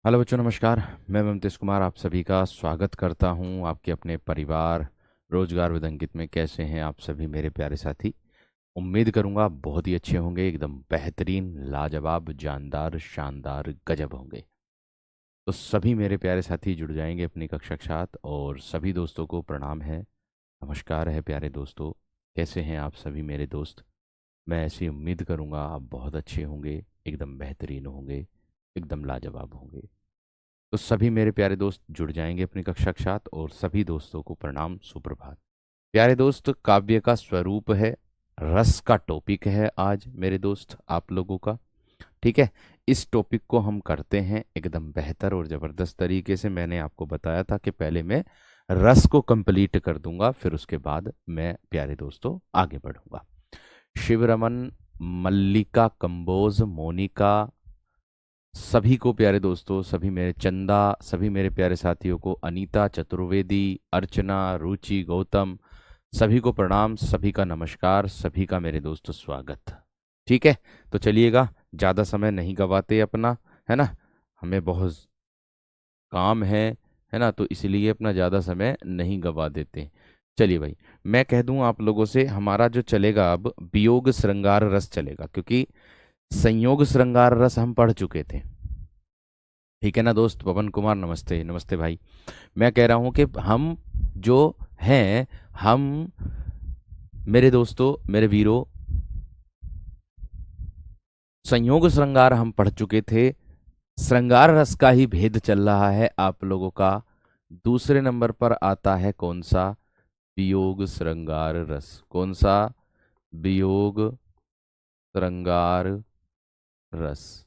Hello बच्चों, नमस्कार। मैं ममतेश कुमार आप सभी का स्वागत करता हूं आपके अपने परिवार रोजगार विद अंकित में। कैसे हैं आप सभी मेरे प्यारे साथी? उम्मीद करूंगा आप बहुत ही अच्छे होंगे, एकदम बेहतरीन, लाजवाब, जानदार, शानदार, गजब होंगे। तो सभी मेरे प्यारे साथी जुड़ जाएंगे अपनी कक्षा के साथ, और सभी दोस्तों को प्रणाम है, नमस्कार है प्यारे दोस्तों। कैसे हैं आप सभी मेरे दोस्त? मैं ऐसी उम्मीद करूंगा आप बहुत अच्छे होंगे, एकदम बेहतरीन होंगे, एकदम लाजवाब होंगे। तो सभी मेरे प्यारे दोस्त जुड़ जाएंगे अपनी कक्षा के साथ, और सभी दोस्तों को प्रणाम, सुप्रभात। प्यारे दोस्त, काव्य का स्वरूप है, रस का टॉपिक है आज मेरे दोस्त आप लोगों का। ठीक है, इस टॉपिक को हम करते हैं एकदम बेहतर और जबरदस्त तरीके से। मैंने आपको बताया था कि पहले मैं रस को कंप्लीट कर दूंगा, फिर उसके बाद मैं प्यारे दोस्तों आगे बढ़ूंगा। शिवरमन, मल्लिका कंबोज, मोनिका, सभी को प्यारे दोस्तों, सभी मेरे चंदा, सभी मेरे प्यारे साथियों को, अनीता चतुर्वेदी, अर्चना, रुचि, गौतम, सभी को प्रणाम, सभी का नमस्कार, सभी का मेरे दोस्तों स्वागत। ठीक है, तो चलिएगा, ज़्यादा समय नहीं गवाते अपना, है ना। हमें बहुत काम है ना, तो इसलिए अपना ज़्यादा समय नहीं गवा देते। चलिए भाई, मैं कह दूं आप लोगों से, हमारा जो चलेगा अब वियोग श्रृंगार रस चलेगा, क्योंकि संयोग श्रृंगार रस हम पढ़ चुके थे। ठीक है ना दोस्त? पवन कुमार, नमस्ते नमस्ते भाई। मैं कह रहा हूं कि हम जो हैं, हम मेरे दोस्तों, मेरे वीरों, संयोग श्रृंगार हम पढ़ चुके थे। श्रृंगार रस का ही भेद चल रहा है आप लोगों का। दूसरे नंबर पर आता है कौन सा? वियोग श्रृंगार रस। कौन सा? वियोग श्रृंगार रस।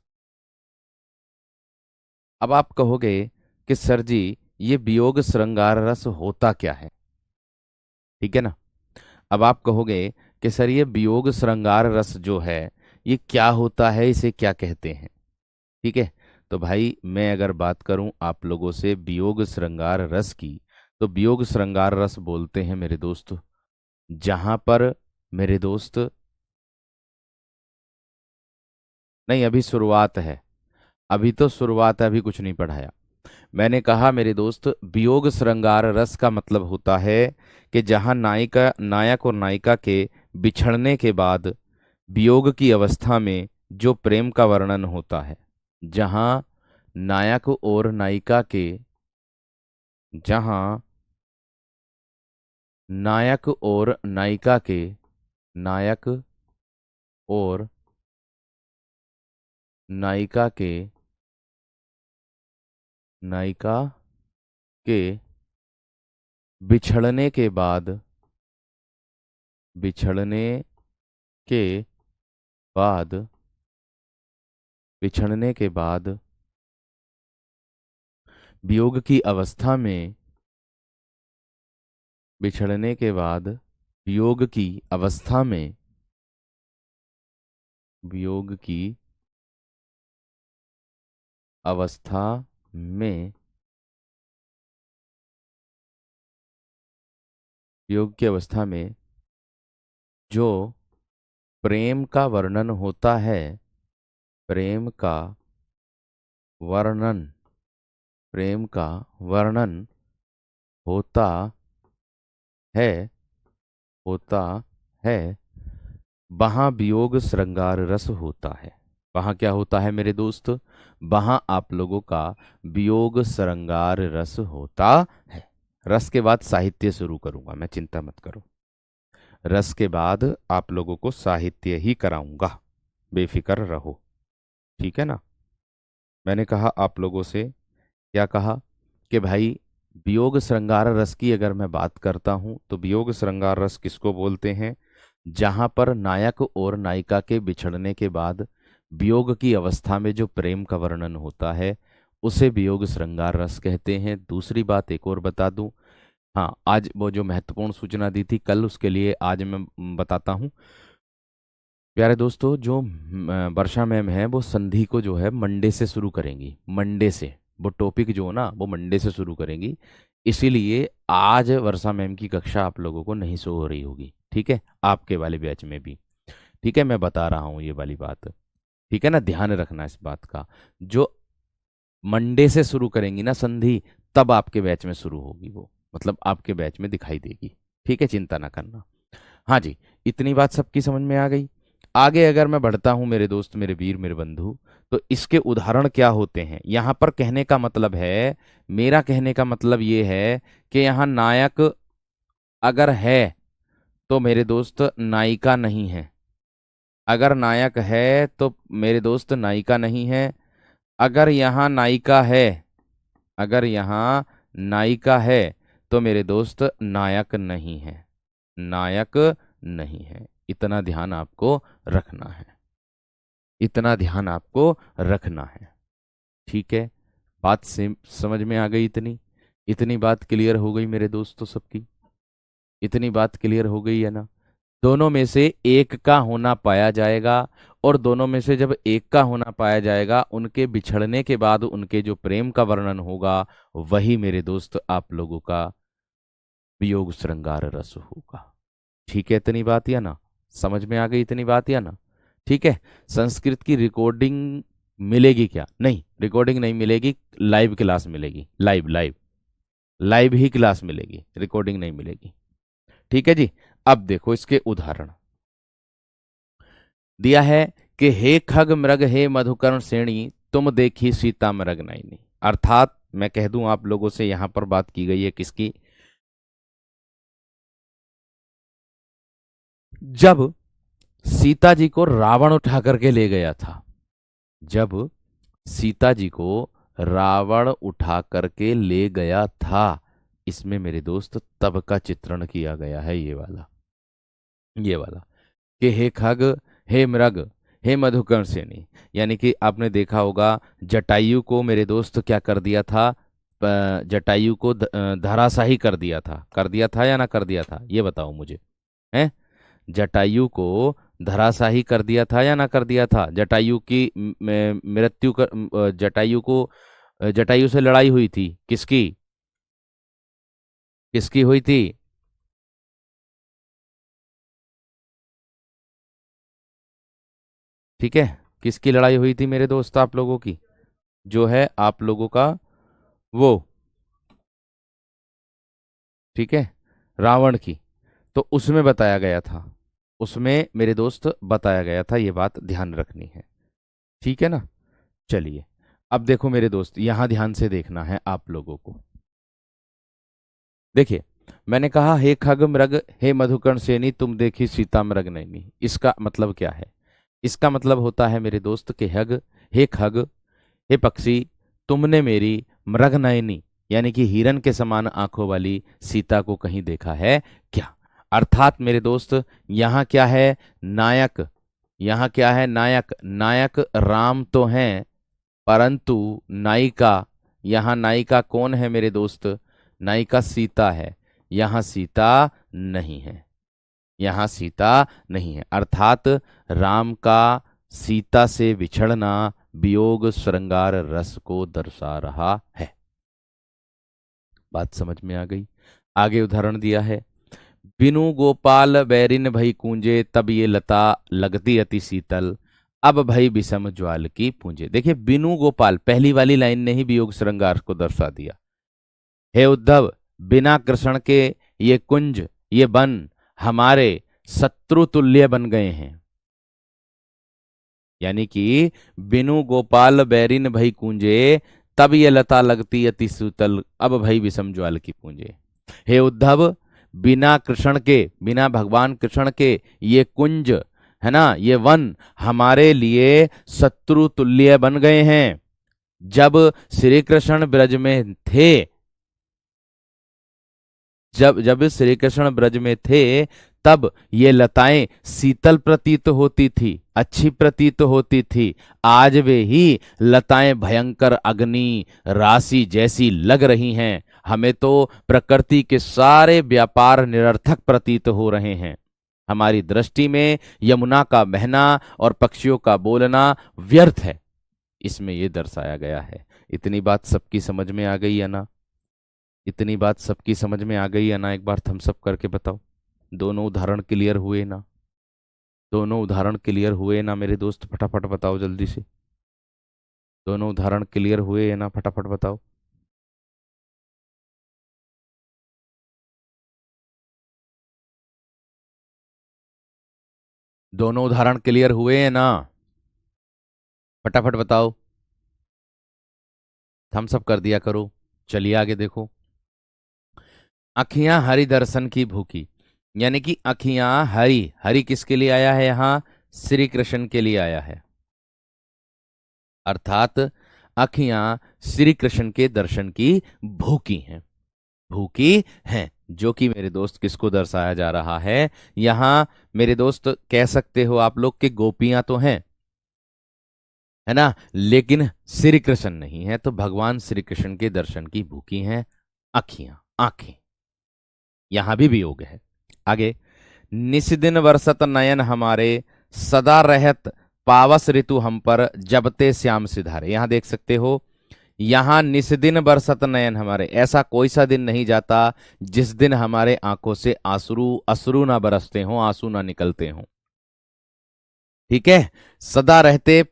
अब आप कहोगे कि सर जी, ये वियोग श्रृंगार रस होता क्या है? ठीक है ना। अब आप कहोगे कि सर, ये वियोग श्रृंगार रस जो है, ये क्या होता है, इसे क्या कहते हैं? ठीक है, तो भाई मैं अगर बात करूं आप लोगों से वियोग श्रृंगार रस की, तो वियोग श्रृंगार रस बोलते हैं मेरे दोस्त, जहां पर मेरे दोस्त, नहीं अभी शुरुआत है, अभी तो शुरुआत है, अभी कुछ नहीं पढ़ाया। मैंने कहा मेरे दोस्त, वियोग श्रृंगार रस का मतलब होता है कि जहां नायिका, नायक और नायिका के बिछड़ने के बाद वियोग की अवस्था में जो प्रेम का वर्णन होता है। जहां नायक और नायिका के, जहां नायक और नायिका के, नायक और नायिका के, नायिका के बिछड़ने के बाद, बिछड़ने के बाद, बिछड़ने के बाद वियोग की अवस्था में, बिछड़ने के बाद वियोग की अवस्था में, वियोग की अवस्था में, वियोग की अवस्था में जो प्रेम का वर्णन होता है, प्रेम का वर्णन, प्रेम का वर्णन होता है, होता है, वहां वियोग श्रृंगार रस होता है। वहां क्या होता है मेरे दोस्त? वहां आप लोगों का वियोग श्रृंगार रस होता है। रस के बाद साहित्य शुरू करूंगा मैं, चिंता मत करो। रस के बाद आप लोगों को साहित्य ही कराऊंगा, बेफिक्र रहो। ठीक है ना। मैंने कहा आप लोगों से, क्या कहा? कि भाई, वियोग श्रृंगार रस की अगर मैं बात करता हूं, तो वियोग श्रृंगार रस किसको बोलते हैं? जहां पर नायक और नायिका के बिछड़ने के बाद वियोग की अवस्था में जो प्रेम का वर्णन होता है, उसे वियोग श्रृंगार रस कहते हैं। दूसरी बात एक और बता दूं, हाँ, आज वो जो महत्वपूर्ण सूचना दी थी कल, उसके लिए आज मैं बताता हूँ। प्यारे दोस्तों, जो वर्षा मैम है, वो संधि को जो है मंडे से शुरू करेंगी। मंडे से वो टॉपिक जो है ना, वो मंडे से शुरू करेंगी। इसीलिए आज वर्षा मैम की कक्षा आप लोगों को नहीं शो हो रही होगी। ठीक है, आपके वाले बैच में भी। ठीक है, मैं बता रहा हूँ ये वाली बात। ठीक है ना, ध्यान रखना इस बात का। जो मंडे से शुरू करेंगी ना संधि, तब आपके बैच में शुरू होगी वो, मतलब आपके बैच में दिखाई देगी। ठीक है, चिंता ना करना। हाँ जी, इतनी बात सबकी समझ में आ गई। आगे अगर मैं बढ़ता हूं मेरे दोस्त, मेरे वीर, मेरे बंधु, तो इसके उदाहरण क्या होते हैं यहां पर कहने का मतलब है, मेरा कहने का मतलब ये है कि यहां नायक अगर है तो मेरे दोस्त नायिका नहीं है। अगर नायक है तो मेरे दोस्त नायिका नहीं है। अगर यहाँ नायिका है, अगर यहाँ नायिका है तो मेरे दोस्त नायक नहीं है, नायक नहीं है। इतना ध्यान आपको रखना है, इतना ध्यान आपको रखना है। ठीक है, बात से समझ में आ गई इतनी? इतनी बात क्लियर हो गई मेरे दोस्तों सबकी? इतनी बात क्लियर हो गई है ना? दोनों में से एक का होना पाया जाएगा, और दोनों में से जब एक का होना पाया जाएगा, उनके बिछड़ने के बाद उनके जो प्रेम का वर्णन होगा, वही मेरे दोस्त आप लोगों का वियोग श्रृंगार रस होगा। ठीक है, इतनी बात या ना? समझ में आ गई इतनी बात या ना? ठीक है। संस्कृत की रिकॉर्डिंग मिलेगी क्या? नहीं, रिकॉर्डिंग नहीं मिलेगी, लाइव क्लास मिलेगी। लाइव लाइव लाइव ही क्लास मिलेगी, रिकॉर्डिंग नहीं मिलेगी। ठीक है जी। अब देखो इसके उदाहरण दिया है कि हे खग मृग हे मधुकर्ण श्रेणी, तुम देखी सीता मृग नयनी। अर्थात मैं कह दूं आप लोगों से, यहां पर बात की गई है किसकी? जब सीता जी को रावण उठा करके ले गया था, जब सीता जी को रावण उठा करके ले गया था, इसमें मेरे दोस्त तब का चित्रण किया गया है, ये वाला, ये वाला, कि हे खग हे मृग हे मधुकर्ण सेनी। यानी कि आपने देखा होगा जटायु को मेरे दोस्त क्या कर दिया था? जटायु को धराशाही कर दिया था या ना कर दिया था, ये बताओ मुझे। हैं? जटायु को धराशाही कर दिया था या ना कर दिया था? जटायु की मृत्यु कर, जटायु को, जटायु से लड़ाई हुई थी किसकी? किसकी हुई थी? ठीक है, किसकी लड़ाई हुई थी मेरे दोस्त आप लोगों की? जो है आप लोगों का वो, ठीक है, रावण की। तो उसमें बताया गया था, उसमें मेरे दोस्त बताया गया था, ये बात ध्यान रखनी है। ठीक है ना? चलिए, अब देखो मेरे दोस्त, यहां ध्यान से देखना है आप लोगों को। देखिए, मैंने कहा हे खग मृग हे मधुकर्ण सेनी, तुम देखी सीता मृग नैनी। इसका मतलब क्या है? इसका मतलब होता है मेरे दोस्त के हग, हे खग, हे पक्षी, तुमने मेरी मृग नयनी यानी कि हिरन के समान आंखों वाली सीता को कहीं देखा है क्या? अर्थात मेरे दोस्त, यहाँ क्या है? नायक। यहाँ क्या है? नायक। नायक राम तो हैं, परंतु नायिका, यहाँ नायिका कौन है मेरे दोस्त? नायिका सीता है। यहाँ सीता नहीं है, यहाँ सीता नहीं है। अर्थात राम का सीता से बिछड़ना वियोग श्रृंगार रस को दर्शा रहा है। बात समझ में आ गई? आगे उदाहरण दिया है, बिनु गोपाल बैरिन भई कूंजे, तब ये लता लगती अति शीतल, अब भई विषम ज्वाल की पूंजे। देखिए, बिनु गोपाल, पहली वाली लाइन ने ही वियोग श्रृंगार को दर्शा दिया। हे उद्धव, बिना कृष्ण के ये कुंज, ये वन हमारे शत्रु तुल्य बन गए हैं। यानी कि बिनु गोपाल बैरिन भई कूंजे, तब ये लता लगती अति सुतल, अब भई विषम ज्वाल की पूंजे। हे उद्धव, बिना कृष्ण के, बिना भगवान कृष्ण के ये कुंज है ना, ये वन हमारे लिए शत्रु तुल्य बन गए हैं। जब श्री कृष्ण ब्रज में थे, जब जब श्री कृष्ण ब्रज में थे, तब ये लताएं शीतल प्रतीत होती थी, अच्छी प्रतीत होती थी। आज वे ही लताएं भयंकर अग्नि राशि जैसी लग रही हैं। हमें तो प्रकृति के सारे व्यापार निरर्थक प्रतीत हो रहे हैं। हमारी दृष्टि में यमुना का बहना और पक्षियों का बोलना व्यर्थ है। इसमें यह दर्शाया गया है। इतनी बात सबकी समझ में आ गई है ना? इतनी बात सबकी समझ में आ गई है ना? एक बार थम्स अप करके बताओ। दोनों उदाहरण क्लियर हुए ना? दोनों उदाहरण क्लियर हुए ना मेरे दोस्त? फटाफट बताओ जल्दी से। दोनों उदाहरण क्लियर हुए या ना, फटाफट बताओ। दोनों उदाहरण क्लियर हुए या ना, फटाफट बताओ। थम्स अप कर दिया करो। चलिए आगे देखो। अखियां हरि दर्शन की भूखी, यानी कि अखियां हरि, हरि किसके लिए आया है यहां? श्री कृष्ण के लिए आया है। अर्थात अखियां श्री कृष्ण के दर्शन की भूखी हैं, भूखी हैं। जो कि मेरे दोस्त किसको दर्शाया जा रहा है यहां? मेरे दोस्त कह सकते हो आप लोग कि गोपियां तो हैं, है ना, लेकिन श्री कृष्ण नहीं है, तो भगवान श्री कृष्ण के दर्शन की भूखी हैं अखियां, आंखें। यहां भी वियोग है। आगे, निस दिन बरसत नयन हमारे, सदा रहत पावस ऋतु हम पर, जबते श्याम सिधारे। यहां देख सकते हो, यहां निस दिन बरसत नयन हमारे, ऐसा कोई सा दिन नहीं जाता जिस दिन हमारे आंखों से आंसू अश्रु ना बरसते हों, आंसू ना निकलते हों। ठीक है। सदा रहते,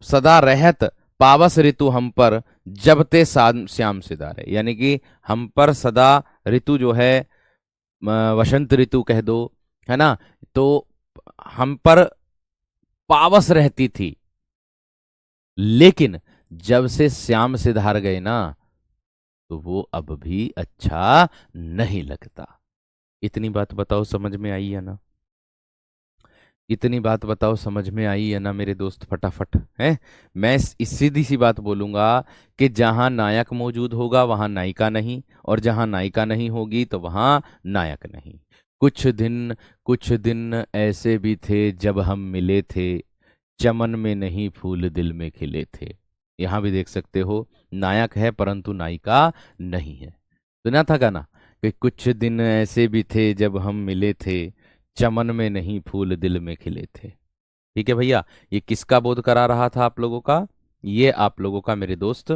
सदा रहत पावस ऋतु हम पर, जबते श्याम सिधारे, यानी कि हम पर सदा ऋतु जो है, वसंत ऋतु कह दो, है ना, तो हम पर पावस रहती थी, लेकिन जब से श्याम सिधार गए ना, तो वो अब भी अच्छा नहीं लगता। इतनी बात बताओ समझ में आई है ना? इतनी बात बताओ समझ में आई है ना मेरे दोस्त, फटाफट है। मैं इस सीधी सी बात बोलूंगा कि जहां नायक मौजूद होगा वहां नायिका नहीं, और जहां नायिका नहीं होगी तो वहां नायक नहीं। कुछ दिन ऐसे भी थे जब हम मिले थे, चमन में नहीं फूल दिल में खिले थे। यहां भी देख सकते हो, नायक है परंतु नायिका नहीं है। सुना था गाना कि कुछ दिन ऐसे भी थे जब हम मिले थे, चमन में नहीं फूल दिल में खिले थे। ठीक है भैया, ये किसका बोध करा रहा था आप लोगों का? ये आप लोगों का मेरे दोस्त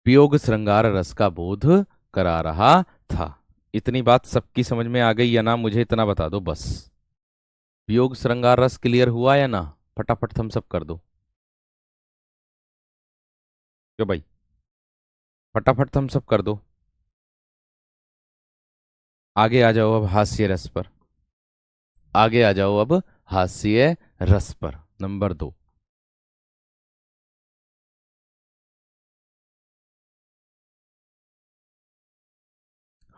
वियोग श्रृंगार रस का बोध करा रहा था। इतनी बात सबकी समझ में आ गई या ना? मुझे इतना बता दो बस। वियोग श्रृंगार रस क्लियर हुआ या ना? फटाफट थम्स अप कर दो। क्यों भाई, फटाफट थम्स अप कर दो। आगे आ जाओ अब हास्य रस पर। आगे आ जाओ अब हास्य रस पर, नंबर 2।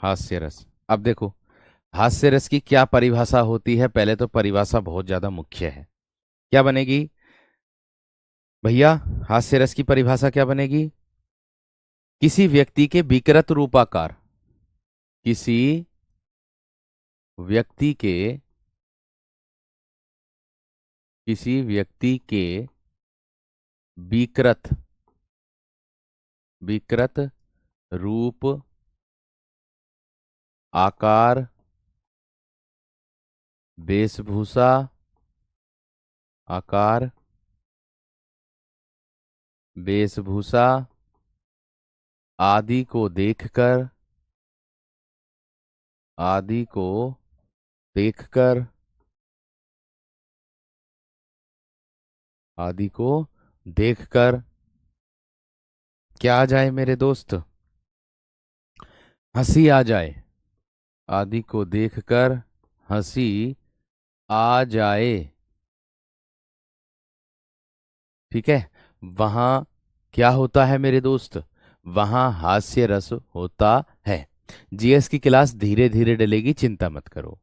हास्य रस। अब देखो, हास्य रस की क्या परिभाषा होती है? पहले तो परिभाषा बहुत ज्यादा मुख्य है। क्या बनेगी भैया? हास्य रस की परिभाषा क्या बनेगी? किसी व्यक्ति के विकृत रूपाकार, किसी व्यक्ति के, किसी व्यक्ति के विकृत, विकृत रूप, आकार, वेशभूषा, आकार, वेशभूषा आदि को देखकर, आदि को देखकर, आदि को देखकर क्या आ जाए मेरे दोस्त? हंसी आ जाए। आदि को देखकर हंसी आ जाए। ठीक है। वहां क्या होता है मेरे दोस्त? वहां हास्य रस होता है। जीएस की क्लास धीरे धीरे डलेगी, चिंता मत करो।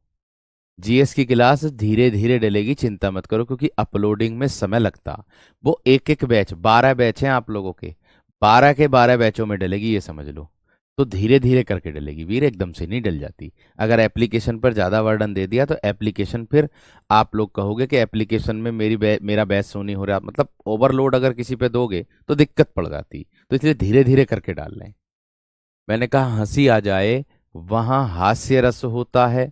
जीएस की क्लास धीरे धीरे डलेगी, चिंता मत करो, क्योंकि अपलोडिंग में समय लगता। वो एक एक बैच, 12 बैच हैं आप लोगों के, 12 के 12 बैचों में डलेगी, ये समझ लो। तो धीरे धीरे करके डलेगी वीर, एकदम से नहीं डल जाती। अगर एप्लीकेशन पर ज्यादा वर्डन दे दिया तो एप्लीकेशन फिर आप लोग कहोगे कि एप्लीकेशन में मेरा बैच शो नहीं हो रहा, मतलब ओवरलोड अगर किसी पे दोगे तो दिक्कत पड़ जाती। तो इसलिए धीरे धीरे करके डाल लें। मैंने कहा हंसी आ जाए, वहां हास्य रस होता है।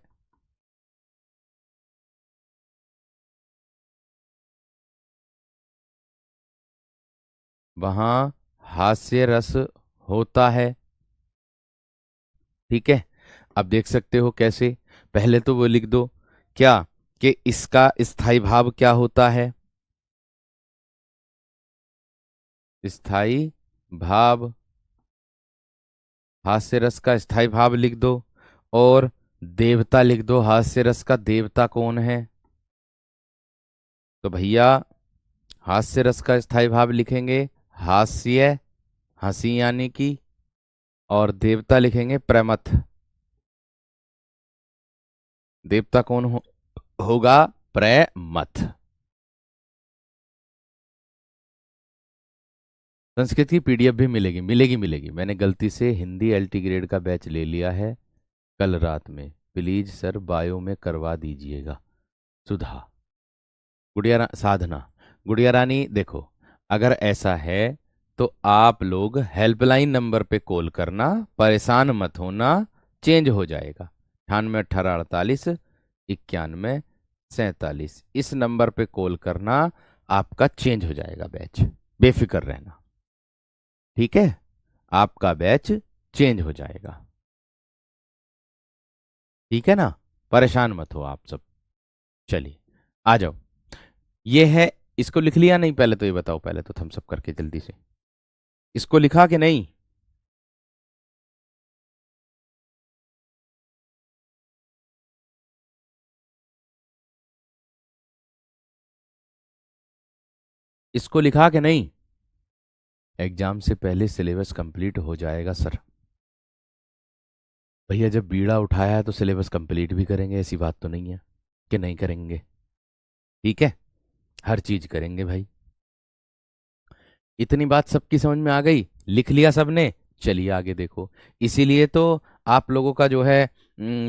वहां हास्य रस होता है। ठीक है। अब देख सकते हो कैसे। पहले तो वो लिख दो क्या, कि इसका स्थाई भाव क्या होता है? स्थाई भाव, हास्य रस का स्थाई भाव लिख दो, और देवता लिख दो। हास्य रस का देवता कौन है? तो भैया हास्य रस का स्थाई भाव लिखेंगे हास्य, हंसी यानी कि, और देवता लिखेंगे प्रमथ। देवता कौन होगा? प्रमथ। संस्कृत की पीडीएफ भी मिलेगी, मिलेगी मिलेगी। मैंने गलती से हिंदी एलटी ग्रेड का बैच ले लिया है कल रात में। प्लीज सर बायो में करवा दीजिएगा। सुधा, साधना, गुड़िया रानी देखो, अगर ऐसा है तो आप लोग हेल्पलाइन नंबर पे कॉल करना, परेशान मत होना, चेंज हो जाएगा। 98 18 48 91 47, इस नंबर पे कॉल करना, आपका चेंज हो जाएगा बैच, बेफिक्र रहना। ठीक है, आपका बैच चेंज हो जाएगा। ठीक है ना, परेशान मत हो आप सब। चलिए आ जाओ। ये है, इसको लिख लिया नहीं? पहले तो ये बताओ, पहले तो थम्स अप करके जल्दी से, इसको लिखा कि नहीं? इसको लिखा कि नहीं? एग्जाम से पहले सिलेबस कंप्लीट हो जाएगा सर। भैया जब बीड़ा उठाया है तो सिलेबस कंप्लीट भी करेंगे, ऐसी बात तो नहीं है कि नहीं करेंगे। ठीक है, हर चीज करेंगे भाई। इतनी बात सबकी समझ में आ गई? लिख लिया सबने? चलिए आगे देखो। इसीलिए तो आप लोगों का जो है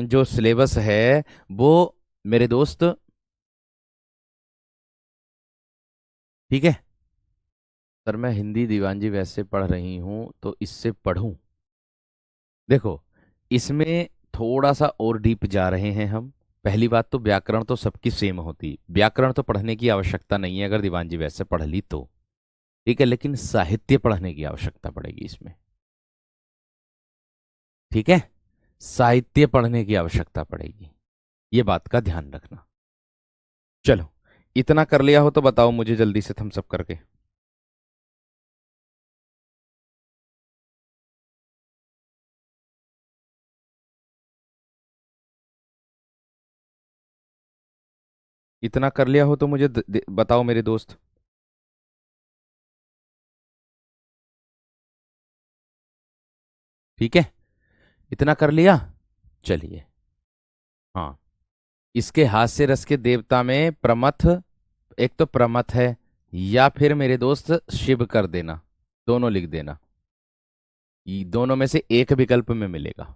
जो सिलेबस है वो मेरे दोस्त, ठीक है सर, मैं हिंदी दीवान जी वैसे पढ़ रही हूं तो इससे पढ़ूं। देखो, इसमें थोड़ा सा और डीप जा रहे हैं हम। पहली बात तो व्याकरण तो सबकी सेम होती, व्याकरण तो पढ़ने की आवश्यकता नहीं है अगर दीवान जी वैसे पढ़ ली तो। ठीक है, लेकिन साहित्य पढ़ने की आवश्यकता पड़ेगी इसमें। ठीक है, साहित्य पढ़ने की आवश्यकता पड़ेगी, ये बात का ध्यान रखना। चलो, इतना कर लिया हो तो बताओ मुझे जल्दी से थम्स अप करके। इतना कर लिया हो तो मुझे बताओ मेरे दोस्त। ठीक है, इतना कर लिया? चलिए, हाँ, इसके हास्य रस के देवता में प्रमथ, एक तो प्रमथ है, या फिर मेरे दोस्त शिव कर देना, दोनों लिख देना। ये दोनों में से एक विकल्प में मिलेगा,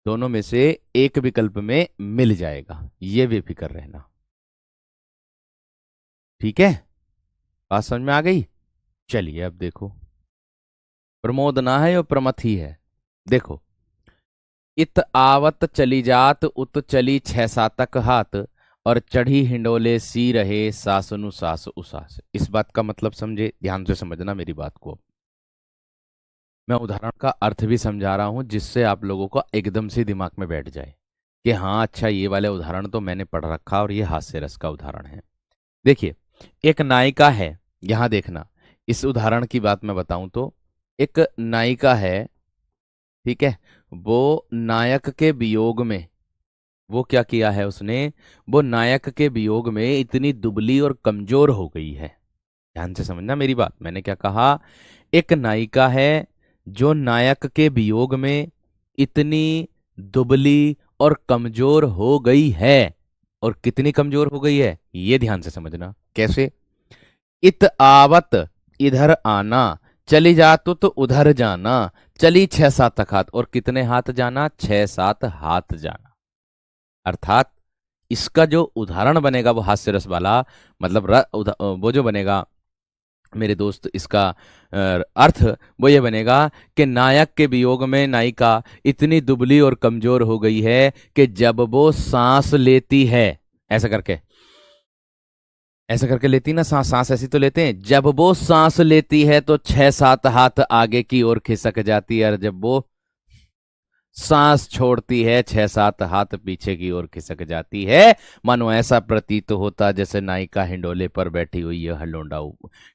दोनों में से एक विकल्प में मिल जाएगा, ये बेफिक्र रहना। ठीक है, बात समझ में आ गई? चलिए अब देखो, प्रमोद ना है और प्रमथ ही है। देखो, इत आवत चली जात उत चली 6 सातक हाथ, और चढ़ी हिंडोले सी रहे सासनु सास उसास। इस बात का मतलब समझे, ध्यान से समझना मेरी बात को। मैं उदाहरण का अर्थ भी समझा रहा हूं जिससे आप लोगों को एकदम से दिमाग में बैठ जाए कि हाँ अच्छा, ये वाले उदाहरण तो मैंने पढ़ रखा और ये हास्य रस का उदाहरण है। देखिए, एक नायिका है, यहां देखना, इस उदाहरण की बात मैं बताऊं तो एक नायिका है, ठीक है, वो नायक के वियोग में, वो क्या किया है उसने, वो नायक के वियोग में इतनी दुबली और कमजोर हो गई है। ध्यान से समझना मेरी बात, मैंने क्या कहा? एक नायिका है जो नायक के वियोग में इतनी दुबली और कमजोर हो गई है। और कितनी कमजोर हो गई है ये ध्यान से समझना। कैसे? इत आवत, इधर आना, चली जातु तो उधर जाना, चली 6 सात हाथ, और कितने हाथ जाना? 6 7 हाथ जाना। अर्थात इसका जो उदाहरण बनेगा वो हास्य रस वाला, मतलब वो जो बनेगा मेरे दोस्त, इसका अर्थ वो ये बनेगा कि नायक के वियोग में नायिका इतनी दुबली और कमजोर हो गई है कि जब वो सांस लेती है, ऐसा करके, ऐसा करके लेती ना सांस, सांस ऐसी तो लेते हैं, जब वो सांस लेती है तो 6 7 हाथ आगे की ओर खिसक जाती है, और जब वो सांस छोड़ती है 6-7 हाथ पीछे की ओर खिसक जाती है। मानो ऐसा प्रतीत होता जैसे नायिका हिंडोले पर बैठी हुई है,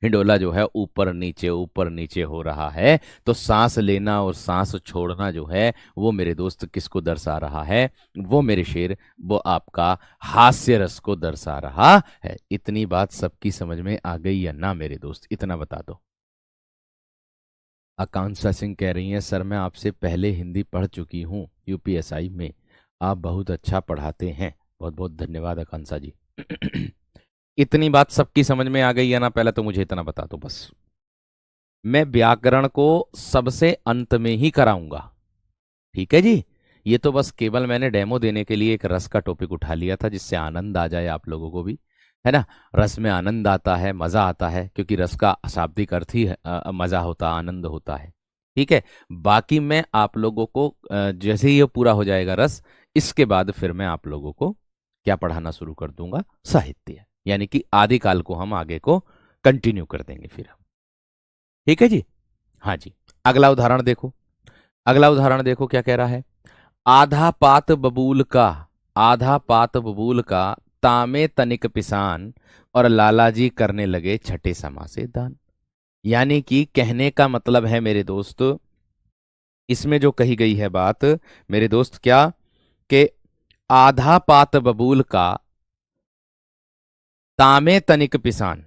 हिंडोला जो है ऊपर नीचे हो रहा है। तो सांस लेना और सांस छोड़ना जो है वो मेरे दोस्त किसको दर्शा रहा है? वो मेरे शेर, वो आपका हास्य रस को दर्शा रहा है। इतनी बात सबकी समझ में आ गई या ना मेरे दोस्त? इतना बता दो। आकांक्षा सिंह कह रही हैं, सर मैं आपसे पहले हिंदी पढ़ चुकी हूँ यूपीएसआई में, आप बहुत अच्छा पढ़ाते हैं। बहुत बहुत धन्यवाद आकांक्षा जी। इतनी बात सबकी समझ में आ गई है ना? पहले तो मुझे इतना बता दो बस। मैं व्याकरण को सबसे अंत में ही कराऊंगा, ठीक है जी। ये तो बस केवल मैंने डेमो देने के लिए एक रस का टॉपिक उठा लिया था, जिससे आनंद आ जाए आप लोगों को भी, है ना। रस में आनंद आता है, मजा आता है, क्योंकि रस का शाब्दिक अर्थ ही मजा होता, आनंद होता है, ठीक है। बाकी मैं आप लोगों को जैसे ही ये पूरा हो जाएगा रस, इसके बाद फिर मैं आप लोगों को क्या पढ़ाना शुरू कर दूंगा? साहित्य, यानी कि आदिकाल को हम आगे को कंटिन्यू कर देंगे फिर हम, ठीक है जी। हाँ जी। अगला उदाहरण देखो, अगला उदाहरण देखो क्या कह रहा है। आधा पात बबूल का, आधा पात बबूल का तामे तनिक पिसान, और लाला जी करने लगे छठे समा से दान। यानी कि कहने का मतलब है मेरे दोस्त, इसमें जो कही गई है बात मेरे दोस्त, क्या कि आधा पात बबूल का तामे तनिक पिसान,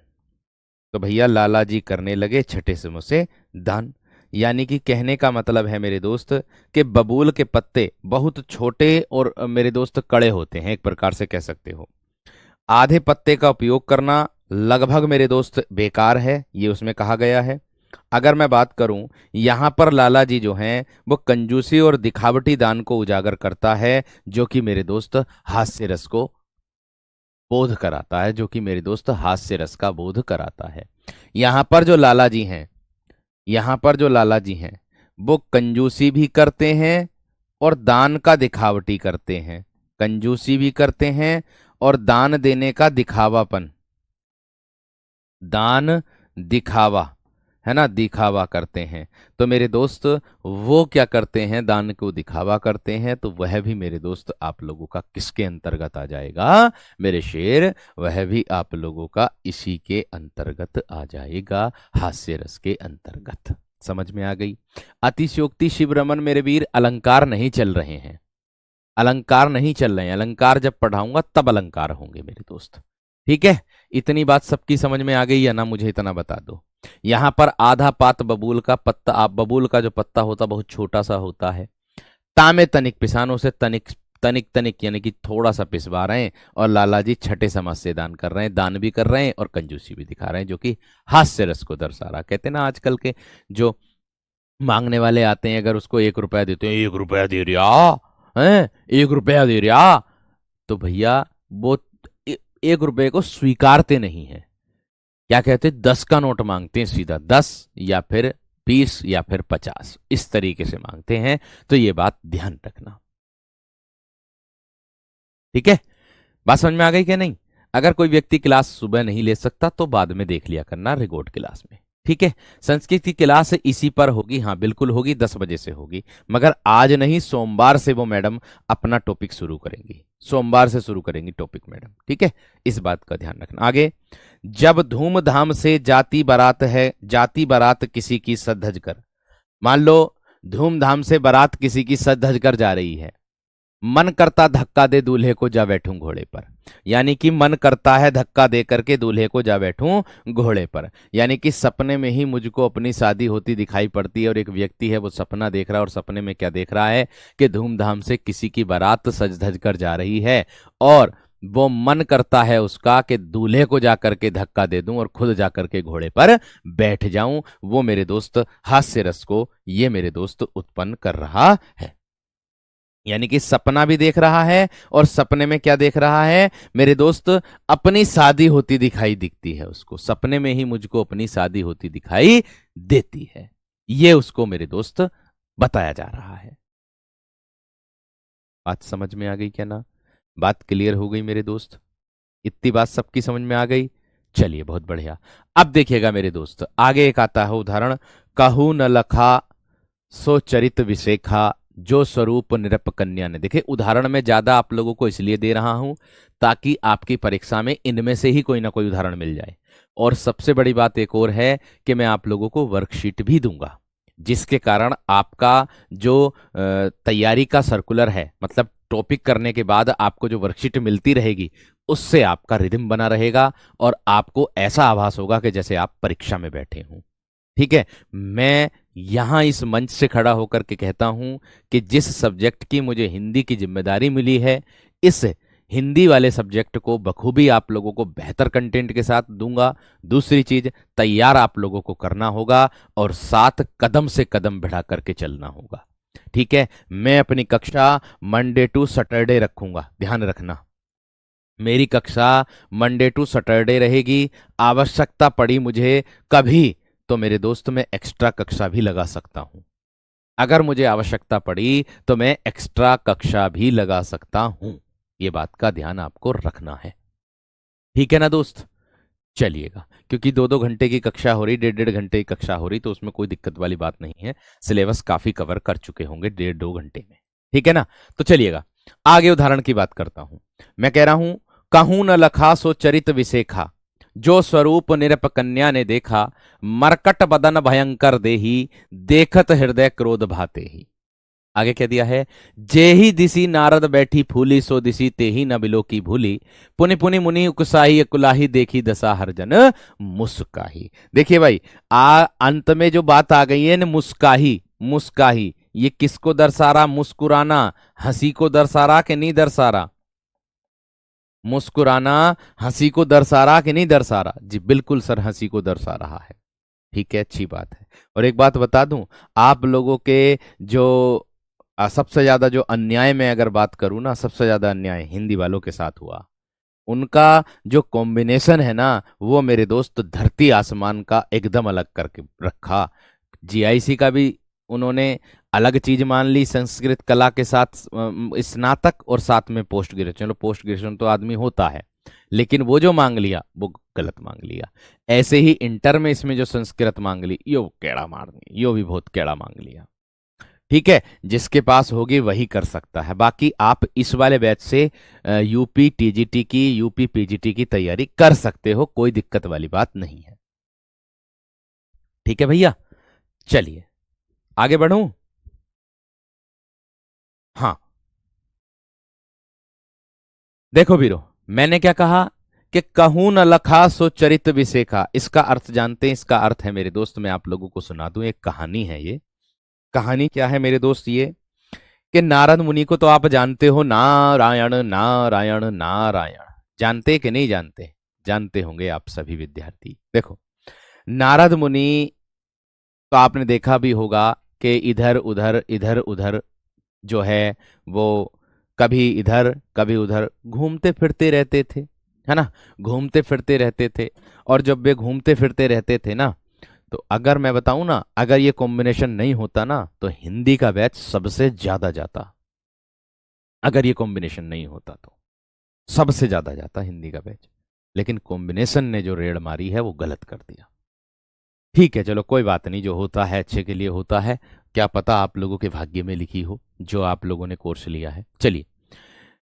तो भैया लाला जी करने लगे छठे समूह से दान। यानी कि कहने का मतलब है मेरे दोस्त कि बबूल के पत्ते बहुत छोटे और मेरे दोस्त कड़े होते हैं, एक प्रकार से कह सकते हो। आधे पत्ते का उपयोग करना लगभग मेरे दोस्त बेकार है, ये उसमें कहा गया है। अगर मैं बात करूं, यहां पर लाला जी जो हैं वो कंजूसी और दिखावटी दान को उजागर करता है, जो कि मेरे दोस्त हास्य रस को बोध कराता है, जो कि मेरे दोस्त हास्य रस का बोध कराता है। यहां पर जो लाला जी हैं, यहां पर जो लाला जी हैं वो कंजूसी भी करते हैं और दान का दिखावटी करते हैं, कंजूसी भी करते हैं और दान देने का दिखावापन, दान दिखावा, है ना, दिखावा करते हैं। तो मेरे दोस्त वो क्या करते हैं? दान को दिखावा करते हैं। तो वह भी मेरे दोस्त आप लोगों का किसके अंतर्गत आ जाएगा मेरे शेर? वह भी आप लोगों का इसी के अंतर्गत आ जाएगा, हास्य रस के अंतर्गत। समझ में आ गई? अतिशयोक्ति शिव रमन मेरे वीर, अलंकार नहीं चल रहे हैं, अलंकार नहीं चल रहे हैं। अलंकार जब पढ़ाऊंगा तब अलंकार होंगे मेरे दोस्त, ठीक है। इतनी बात सबकी समझ में आ गई या ना? मुझे इतना बता दो। यहां पर आधा पात बबूल का पत्ता, आप बबूल का जो पत्ता होता बहुत छोटा सा होता है, तामे तनिक पिसानों से तनिक तनिक तनिक यानी कि थोड़ा सा पिसवा रहे हैं, और लाला जी छठे समाज से दान कर रहे हैं, दान भी कर रहे हैं और कंजूसी भी दिखा रहे हैं, जो कि हास्य रस को दर्शा रहा। कहते हैं ना आजकल के जो मांगने वाले आते हैं, अगर उसको 1 रुपया देते हैं, 1 रुपया दे रिया है, 1 रुपया दे रिया, तो भैया वो 1 रुपये को स्वीकारते नहीं है। क्या कहते हैं? 10 का नोट मांगते हैं, सीधा 10 या फिर 20 या फिर 50, इस तरीके से मांगते हैं। तो ये बात ध्यान रखना, ठीक है। बात समझ में आ गई क्या नहीं? अगर कोई व्यक्ति क्लास सुबह नहीं ले सकता तो बाद में देख लिया करना रिकॉर्ड क्लास में, ठीक है। संस्कृत की क्लास इसी पर होगी, हाँ बिल्कुल होगी, 10 बजे से होगी, मगर आज नहीं, सोमवार से वो मैडम अपना टॉपिक शुरू करेंगी, सोमवार से शुरू करेंगी टॉपिक मैडम, ठीक है। इस बात का ध्यान रखना। आगे, जब धूमधाम से जाती बारात है, जाती बारात किसी की सज धज कर, मान लो धूमधाम से बारात किसी की सज धज कर जा रही है, मन करता धक्का दे दूल्हे को जा बैठूं घोड़े पर, यानी कि मन करता है धक्का दे करके दूल्हे को जा बैठूं घोड़े पर, यानी कि सपने में ही मुझको अपनी शादी होती दिखाई पड़ती है, और एक व्यक्ति है वो सपना देख रहा है, और सपने में क्या देख रहा है कि धूमधाम से किसी की बारात सज धज कर जा रही है, और वो मन करता है उसका कि दूल्हे को जाकर के धक्का दे दूं और खुद जाकर के घोड़े पर बैठ जाऊं। वो मेरे दोस्त हास्य रस को ये मेरे दोस्त उत्पन्न कर रहा है, यानी कि सपना भी देख रहा है, और सपने में क्या देख रहा है मेरे दोस्त? अपनी शादी होती दिखाई दिखती है उसको, सपने में ही मुझको अपनी शादी होती दिखाई देती है, ये उसको मेरे दोस्त बताया जा रहा है। बात समझ में आ गई क्या ना? बात क्लियर हो गई मेरे दोस्त? इतनी बात सबकी समझ में आ गई? चलिए बहुत बढ़िया। अब देखिएगा मेरे दोस्त, आगे एक आता है उदाहरण, कहू न लखा सो चरित विशेखा, जो स्वरूप निरप कन्या ने। देखिए उदाहरण में ज्यादा आप लोगों को इसलिए दे रहा हूं ताकि आपकी परीक्षा में इनमें से ही कोई ना कोई उदाहरण मिल जाए। और सबसे बड़ी बात एक और है कि मैं आप लोगों को वर्कशीट भी दूंगा, जिसके कारण आपका जो तैयारी का सर्कुलर है, मतलब टॉपिक करने के बाद आपको जो वर्कशीट मिलती रहेगी, उससे आपका रिदम बना रहेगा और आपको ऐसा आभास होगा कि जैसे आप परीक्षा में बैठे हों। ठीक है। मैं यहां इस मंच से खड़ा होकर के कहता हूं कि जिस सब्जेक्ट की मुझे हिंदी की जिम्मेदारी मिली है, इस हिंदी वाले सब्जेक्ट को बखूबी आप लोगों को बेहतर कंटेंट के साथ दूंगा। दूसरी चीज, तैयार आप लोगों को करना होगा और साथ कदम से कदम बढ़ा करके चलना होगा। ठीक है। मैं अपनी कक्षा मंडे टू सैटरडे रखूंगा, ध्यान रखना। मेरी कक्षा मंडे टू सैटरडे रहेगी। आवश्यकता पड़ी मुझे कभी तो मेरे दोस्त मैं एक्स्ट्रा कक्षा भी लगा सकता हूं। अगर मुझे आवश्यकता पड़ी तो मैं एक्स्ट्रा कक्षा भी लगा सकता हूं। ये बात का ध्यान आपको रखना है। ठीक है ना दोस्त। चलिएगा, क्योंकि 2-2 घंटे की कक्षा हो रही, 1.5-1.5 घंटे की कक्षा हो रही, तो उसमें कोई दिक्कत वाली बात नहीं है। सिलेबस काफी कवर कर चुके होंगे 1.5-2 घंटे में। ठीक है ना। तो चलिएगा, आगे उदाहरण की बात करता हूं। मैं कह रहा हूं, कहूं न लखा सो चरित विसेखा, जो स्वरूप निरप कन्या ने देखा, मरकट बदन भयंकर देही, देखत हृदय क्रोध भाते ही। आगे क्या दिया है, जेही दिसी नारद बैठी फूली, सो दिसी तेही न बिलो की भूली, पुनि पुनि मुनि उकसाही कुलाही, देखी दशा हर जन मुस्काही। देखिए भाई, अंत में जो बात आ गई है ना, मुस्काही मुस्काही, ये किसको दर्शा रहा? मुस्कुराना, हंसी को दर्शा रहा कि नहीं दर्शा रहा? मुस्कुराना हंसी को दर्शा रहा कि नहीं दर्शा रहा? जी बिल्कुल सर, हंसी को दर्शा रहा है। ठीक है, अच्छी बात है। और एक बात बता दूं, आप लोगों के जो सबसे ज्यादा जो अन्याय में अगर बात करूं ना, सबसे ज्यादा अन्याय हिंदी वालों के साथ हुआ। उनका जो कॉम्बिनेशन है ना, वो मेरे दोस्त धरती आसमान का एकदम अलग करके रखा। जीआईसी का भी उन्होंने अलग चीज मान ली संस्कृत कला के साथ, स्नातक और साथ में पोस्ट ग्रेजुएशन। चलो पोस्ट ग्रेजुएशन तो आदमी होता है, लेकिन वो जो मांग लिया वो गलत मांग लिया। ऐसे ही इंटर में इसमें जो संस्कृत मांग ली, यो केड़ा मारनी, यो भी बहुत केड़ा मांग लिया। ठीक है, जिसके पास होगी वही कर सकता है। बाकी आप इस वाले बैच से यूपी टीजीटी की, यूपी पीजीटी की तैयारी कर सकते हो, कोई दिक्कत वाली बात नहीं है। ठीक है भैया, चलिए आगे बढ़ूं। हाँ, देखो बीरो, मैंने क्या कहा कि कहूं न लखा सो चरित विसेखा। इसका अर्थ जानते हैं? इसका अर्थ है मेरे दोस्त, मैं आप लोगों को सुना दूं, एक कहानी है ये। कहानी क्या है मेरे दोस्त? ये कि नारद मुनि को तो आप जानते हो, नारायण नारायण नारायण। जानते कि नहीं जानते? जानते होंगे आप सभी विद्यार्थी। देखो, नारद मुनि तो आपने देखा भी होगा कि इधर उधर जो है वो कभी इधर कभी उधर घूमते फिरते रहते थे, है ना? घूमते फिरते रहते थे। और जब वे घूमते फिरते रहते थे ना, तो अगर मैं बताऊं ना, अगर ये कॉम्बिनेशन नहीं होता ना, तो हिंदी का बैच सबसे ज्यादा जाता। अगर ये कॉम्बिनेशन नहीं होता तो सबसे ज्यादा जाता हिंदी का बैच। लेकिन कॉम्बिनेशन ने जो रेड मारी है वो गलत कर दिया। ठीक है, चलो कोई बात नहीं, जो होता है अच्छे के लिए होता है। क्या पता आप लोगों के भाग्य में लिखी हो जो आप लोगों ने कोर्स लिया है। चलिए,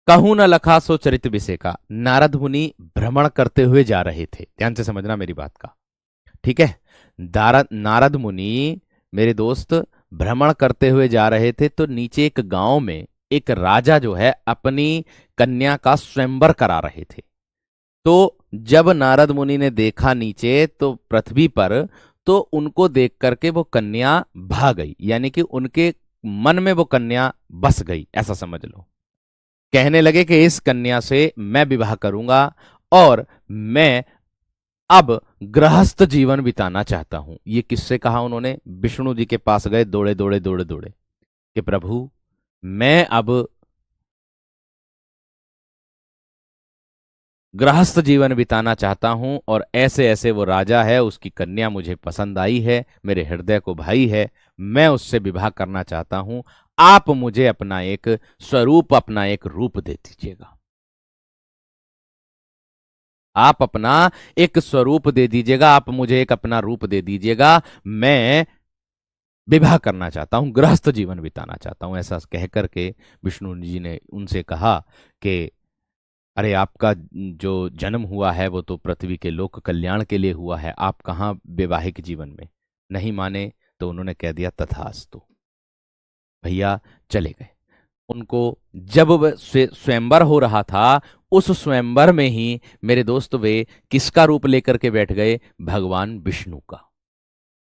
कहूं न लखा सो चरित विषय का, नारद मुनि भ्रमण करते हुए जा रहे थे। ध्यान से समझना मेरी बात का। ठीक है, नारद मुनि मेरे दोस्त भ्रमण करते हुए जा रहे थे, तो नीचे एक गांव में एक राजा जो है अपनी कन्या का स्वयंवर करा रहे थे। तो जब नारद मुनि ने देखा नीचे तो पृथ्वी पर, तो उनको देख करके वो कन्या भाग गई, यानी कि उनके मन में वो कन्या बस गई, ऐसा समझ लो। कहने लगे कि इस कन्या से मैं विवाह करूंगा और मैं अब गृहस्थ जीवन बिताना चाहता हूं। ये किससे कहा उन्होंने? विष्णु जी के पास गए दौड़े दौड़े दौड़े दौड़े कि प्रभु, मैं अब गृहस्थ जीवन बिताना चाहता हूं और ऐसे ऐसे वो राजा है, उसकी कन्या मुझे पसंद आई है, मेरे हृदय को भाई है, मैं उससे विवाह करना चाहता हूं। आप मुझे अपना एक स्वरूप, अपना एक रूप दे दीजिएगा। आप अपना एक स्वरूप दे दीजिएगा, आप मुझे एक अपना रूप दे दीजिएगा। मैं विवाह करना चाहता हूँ, गृहस्थ जीवन बिताना चाहता हूँ। ऐसा कह करके विष्णु जी ने उनसे कहा कि अरे आपका जो जन्म हुआ है वो तो पृथ्वी के लोक कल्याण के लिए हुआ है, आप कहाँ वैवाहिक जीवन में। नहीं माने तो उन्होंने कह दिया तथास्तु, भैया चले गए। उनको जब स्वयंवर हो रहा था, उस स्वयंवर में ही मेरे दोस्त वे किसका रूप लेकर के बैठ गए? भगवान विष्णु का।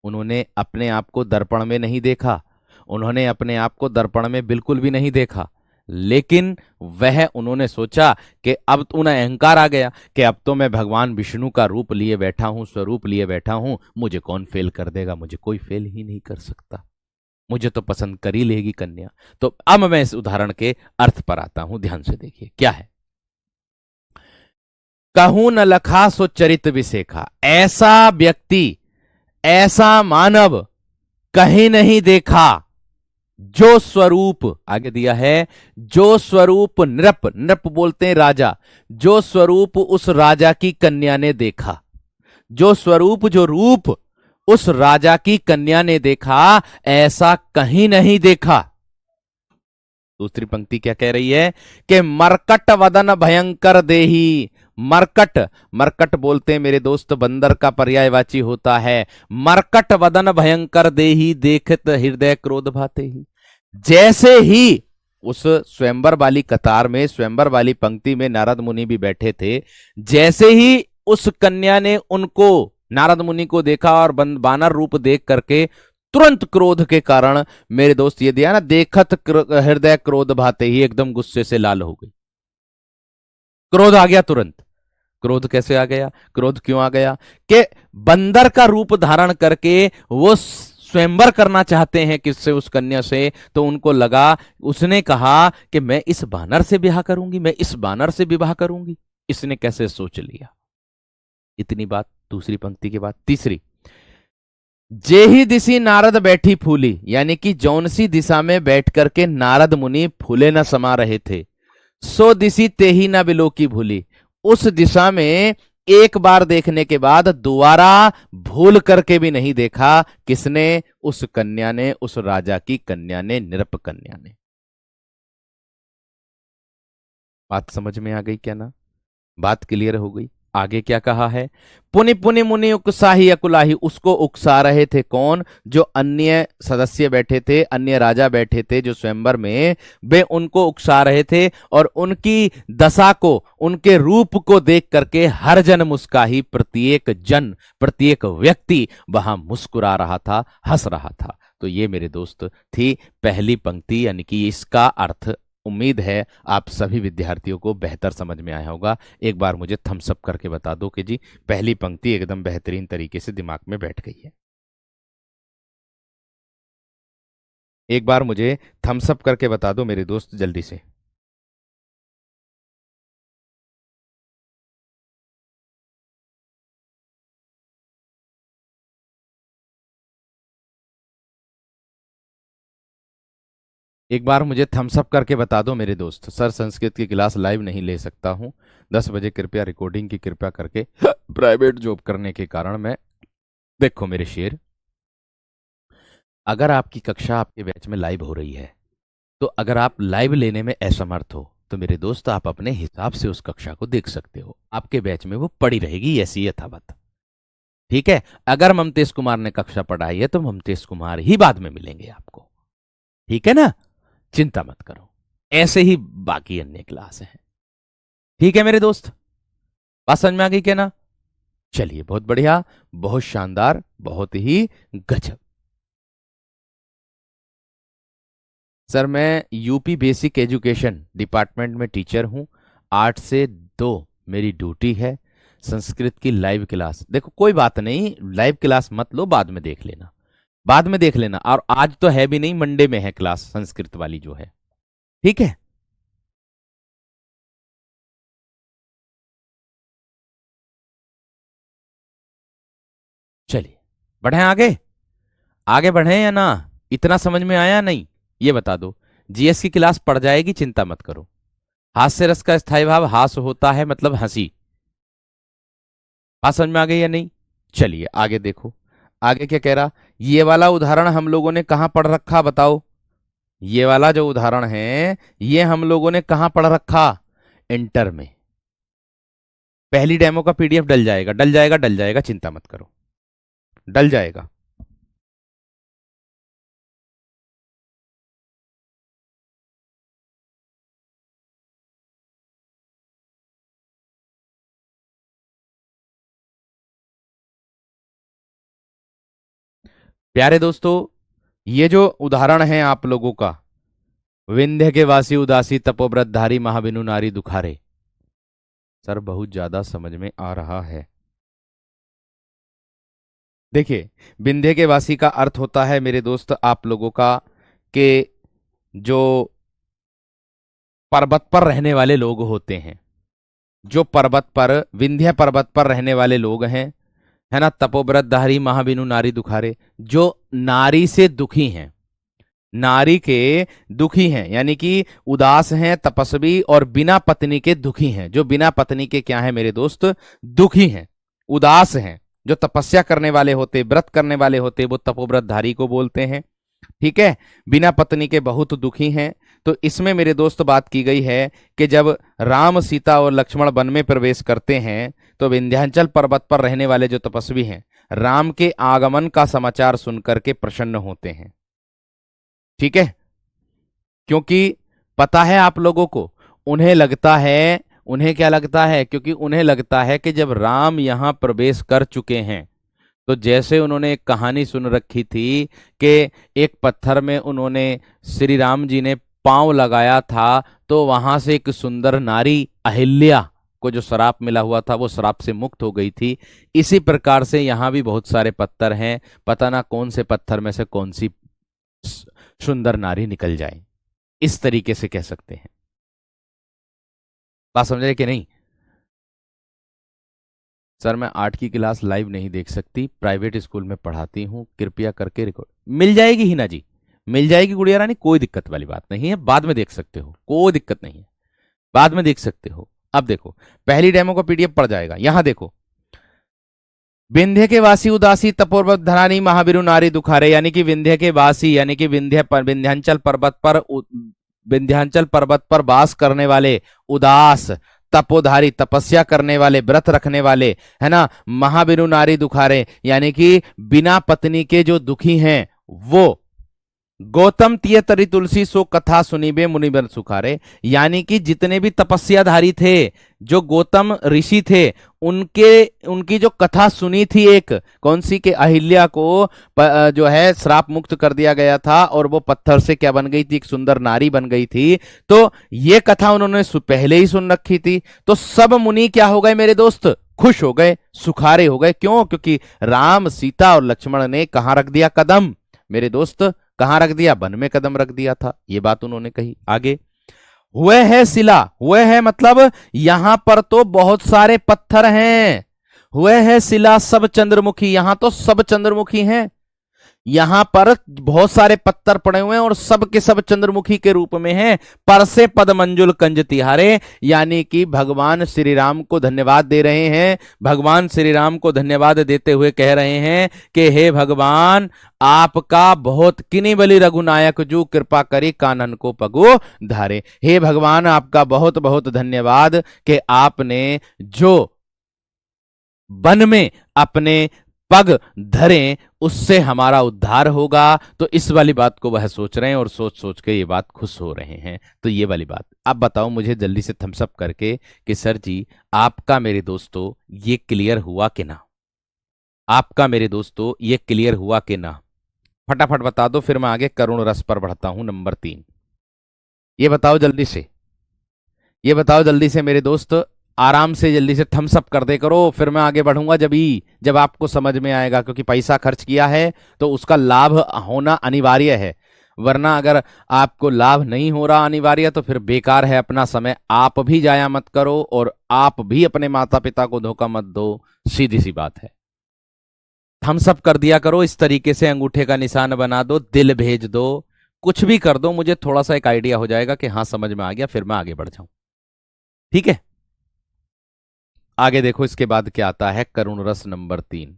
उन्होंने अपने आप को दर्पण में नहीं देखा, उन्होंने अपने आप को दर्पण में बिल्कुल भी नहीं देखा, लेकिन वह उन्होंने सोचा कि अब तो उन्हें अहंकार आ गया कि अब तो मैं भगवान विष्णु का रूप लिए बैठा हूं, स्वरूप लिए बैठा हूं, मुझे कौन फेल कर देगा? मुझे कोई फेल ही नहीं कर सकता, मुझे तो पसंद कर ही लेगी कन्या। तो अब मैं इस उदाहरण के अर्थ पर आता हूं, ध्यान से देखिए क्या है। कहूं न लखा सो चरित विसेखा, ऐसा व्यक्ति, ऐसा मानव कहीं नहीं देखा जो स्वरूप, आगे दिया है, जो स्वरूप नृप, नृप बोलते हैं राजा, जो स्वरूप उस राजा की कन्या ने देखा, जो स्वरूप, जो रूप उस राजा की कन्या ने देखा, ऐसा कहीं नहीं देखा। दूसरी पंक्ति क्या कह रही है कि मरकट वदन भयंकर देही, मरकट, मरकट बोलते हैं मेरे दोस्त बंदर का पर्यायवाची होता है। मरकट वदन भयंकर देही, देखत हृदय क्रोध भाते ही। जैसे ही उस स्वयंवर वाली कतार में, स्वयंवर वाली पंक्ति में नारद मुनि भी बैठे थे, जैसे ही उस कन्या ने उनको, नारद मुनि को देखा और बानर रूप देख करके तुरंत क्रोध के कारण, मेरे दोस्त ये दिया ना, देखत हृदय क्रोध भाते ही, एकदम गुस्से से लाल हो गई, क्रोध आ गया तुरंत। क्रोध कैसे आ गया? क्रोध क्यों आ गया? कि बंदर का रूप धारण करके वो स्वयंवर करना चाहते हैं किससे? उस कन्या से। तो उनको लगा, उसने कहा कि मैं इस बानर से ब्याह करूंगी, मैं इस बानर से विवाह करूंगी। इसने कैसे सोच लिया? इतनी बात दूसरी पंक्ति के बाद। तीसरी, जेही दिशी नारद बैठी फूली, यानी कि जौन सी दिशा में बैठ करके नारद मुनि फूले न समा रहे थे, सो दिशी तेही न बिलो की भूली, उस दिशा में एक बार देखने के बाद दोबारा भूल करके भी नहीं देखा। किसने? उस कन्या ने, उस राजा की कन्या ने, निरप कन्या ने। बात समझ में आ गई क्या ना? बात क्लियर हो गई? आगे क्या कहा है? पुनि पुनि मुनि उकसाही अकुलाही, उसको उकसा रहे थे कौन? जो अन्य सदस्य बैठे थे, अन्य राजा बैठे थे जो स्वयंवर में, वे उनको उकसा रहे थे और उनकी दशा को, उनके रूप को देख करके हर जन मुस्काही, प्रत्येक जन, प्रत्येक व्यक्ति वहां मुस्कुरा रहा था, हंस रहा था। तो ये मेरे दोस्त थी पहली पंक्ति, यानी कि इसका अर्थ उम्मीद है आप सभी विद्यार्थियों को बेहतर समझ में आया होगा। एक बार मुझे थम्स अप करके बता दो कि जी पहली पंक्ति एकदम बेहतरीन तरीके से दिमाग में बैठ गई है। एक बार मुझे थम्स अप करके बता दो मेरे दोस्त जल्दी से। एक बार मुझे थम्स अप करके बता दो मेरे दोस्त। सर संस्कृत की क्लास लाइव नहीं ले सकता हूं, 10 बजे कृपया रिकॉर्डिंग की कृपया करके। प्राइवेट जॉब करने के कारण मैं, देखो मेरे शेर, अगर आपकी कक्षा आपके बैच में लाइव हो रही है, तो अगर आप लाइव लेने में असमर्थ हो तो मेरे दोस्त आप अपने हिसाब से उस कक्षा को देख सकते हो, आपके बैच में वो पड़ी रहेगी ऐसी यथावत। ठीक है? अगर ममतेश कुमार ने कक्षा पढ़ाई है तो ममतेश कुमार ही बाद में मिलेंगे आपको। ठीक है ना? चिंता मत करो, ऐसे ही बाकी अन्य क्लास हैं। ठीक है मेरे दोस्त, बात समझ में आ गई क्या ना? चलिए, बहुत बढ़िया, बहुत शानदार, बहुत ही गजब। सर मैं यूपी बेसिक एजुकेशन डिपार्टमेंट में टीचर हूं, 8 से 2 मेरी ड्यूटी है। संस्कृत की लाइव क्लास, देखो कोई बात नहीं, लाइव क्लास मत लो, बाद में देख लेना, बाद में देख लेना। और आज तो है भी नहीं, मंडे में है क्लास संस्कृत वाली जो है। ठीक है? चलिए बढ़े आगे, आगे बढ़े या ना? इतना समझ में आया नहीं? ये बता दो। जीएस की क्लास पड़ जाएगी, चिंता मत करो। हास्य रस का स्थायी भाव हास होता है, मतलब हंसी। बात समझ में आ गई या नहीं? चलिए आगे देखो, आगे क्या कह रहा। ये वाला उदाहरण हम लोगों ने कहाँ पढ़ रखा बताओ? ये वाला जो उदाहरण है ये हम लोगों ने कहाँ पढ़ रखा? इंटर में। पहली डेमो का पीडीएफ डल जाएगा, डल जाएगा, डल जाएगा, चिंता मत करो, डल जाएगा। प्यारे दोस्तों, ये जो उदाहरण है आप लोगों का, विंध्य के वासी उदासी तपोव्रतधारी महाबिनु नारी दुखारे, सर बहुत ज्यादा समझ में आ रहा है। देखिए, विंध्य के वासी का अर्थ होता है मेरे दोस्त आप लोगों का कि जो पर्वत पर रहने वाले लोग होते हैं, जो पर्वत पर, विंध्य पर्वत पर रहने वाले लोग हैं, है ना, तपोव्रतधारी महाबिनु नारी दुखारे, जो नारी से दुखी हैं, नारी के दुखी हैं, यानी कि उदास हैं, तपस्वी और बिना पत्नी के दुखी हैं। जो बिना पत्नी के क्या है मेरे दोस्त? दुखी हैं, उदास हैं। जो तपस्या करने वाले होते, व्रत करने वाले होते, वो तपोव्रतधारी को बोलते हैं। ठीक है, बिना पत्नी के बहुत दुखी हैं। तो इसमें मेरे दोस्त बात की गई है कि जब राम, सीता और लक्ष्मण वन में प्रवेश करते हैं तो विंध्याचल पर्वत पर रहने वाले जो तपस्वी हैं, राम के आगमन का समाचार सुनकर के प्रसन्न होते हैं। ठीक है, क्योंकि पता है आप लोगों को, उन्हें लगता है, उन्हें क्या लगता है, क्योंकि उन्हें लगता है कि जब राम यहां प्रवेश कर चुके हैं, तो जैसे उन्होंने एक कहानी सुन रखी थी कि एक पत्थर में उन्होंने श्री राम जी ने पांव लगाया था, तो वहां से एक सुंदर नारी अहिल्या को जो श्राप मिला हुआ था वो श्राप से मुक्त हो गई थी। इसी प्रकार से यहां भी बहुत सारे पत्थर हैं, पता ना कौन से पत्थर में से कौन सी सुंदर नारी निकल जाए, इस तरीके से कह सकते हैं। बात समझ रहे कि नहीं? सर मैं 8 की क्लास लाइव नहीं देख सकती, प्राइवेट स्कूल में पढ़ाती हूँ, कृपया करके रिकॉर्ड मिल जाएगी हिना जी, मिल जाएगी गुड़िया रानी, कोई दिक्कत वाली बात नहीं है, बाद में देख सकते हो, कोई दिक्कत नहीं है, बाद में देख सकते हो। अब देखो, पहली डेमो का पीडीएफ पड़ जाएगा, यहां देखो, विंध्य के वासी उदासी तपोर्वत धरानी महावीरु नारी दुखारे, यानी कि विंध्य के वासी, यानी कि विंध्याचल पर्वत पर, विंध्याचल पर्वत पर वास करने वाले, उदास, तपोधारी, तपस्या करने वाले, व्रत रखने वाले, है ना, महावीरु नारी दुखारे, यानी कि बिना पत्नी के जो दुखी हैं वो, गौतम तिय तरी तुलसी सो कथा सुनीबे मुनिबर सुखारे, यानी कि जितने भी तपस्याधारी थे, जो गौतम ऋषि थे, उनके, उनकी जो कथा सुनी थी, एक कौन सी, के अहिल्या को जो है श्राप मुक्त कर दिया गया था और वो पत्थर से क्या बन गई थी, एक सुंदर नारी बन गई थी। तो ये कथा उन्होंने पहले ही सुन रखी थी। तो सब मुनि क्या हो गए मेरे दोस्त? खुश हो गए, सुखारे हो गए। क्यों? क्योंकि राम, सीता और लक्ष्मण ने कहां रख दिया कदम मेरे दोस्त? कहां रख दिया? वन में कदम रख दिया था। ये बात उन्होंने कही। आगे, हुए है शिला, हुए है मतलब यहां पर तो बहुत सारे पत्थर हैं, हुए है शिला सब चंद्रमुखी, यहां तो सब चंद्रमुखी हैं, यहां पर बहुत सारे पत्थर पड़े हुए हैं और सब के सब चंद्रमुखी के रूप में हैं। पर से पद मंजुल कंज तिहारे, यानी कि भगवान श्री राम को धन्यवाद दे रहे हैं, भगवान श्री राम को धन्यवाद देते हुए कह रहे हैं कि हे भगवान, आपका बहुत किनी बलि रघुनायक जू कृपा करी कानन को पगो धारे। हे भगवान, आपका बहुत बहुत धन्यवाद कि आपने जो वन में अपने पग धरे उससे हमारा उद्धार होगा। तो इस वाली बात को वह सोच रहे हैं और सोच सोच के ये बात खुश हो रहे हैं। तो ये वाली बात अब बताओ मुझे जल्दी से थम्सअप करके कि सर जी आपका मेरे दोस्तों ये क्लियर हुआ कि ना? आपका मेरे दोस्तों ये क्लियर हुआ कि ना? फटाफट बता दो, फिर मैं आगे करुण रस पर बढ़ता हूं। नंबर 3, ये बताओ जल्दी से, ये बताओ जल्दी से मेरे दोस्त, आराम से जल्दी से थम्स अप कर दे करो, फिर मैं आगे बढ़ूंगा जब आपको समझ में आएगा। क्योंकि पैसा खर्च किया है तो उसका लाभ होना अनिवार्य है, वरना अगर आपको लाभ नहीं हो रहा अनिवार्य तो फिर बेकार है अपना समय। आप भी जाया मत करो और आप भी अपने माता पिता को धोखा मत दो, सीधी सी बात है। थम्स अप कर दिया करो, इस तरीके से अंगूठे का निशान बना दो, दिल भेज दो, कुछ भी कर दो, मुझे थोड़ा सा एक आइडिया हो जाएगा कि हाँ समझ में आ गया, फिर मैं आगे बढ़ जाऊं। ठीक है, आगे देखो इसके बाद क्या आता है। करुण रस नंबर 3,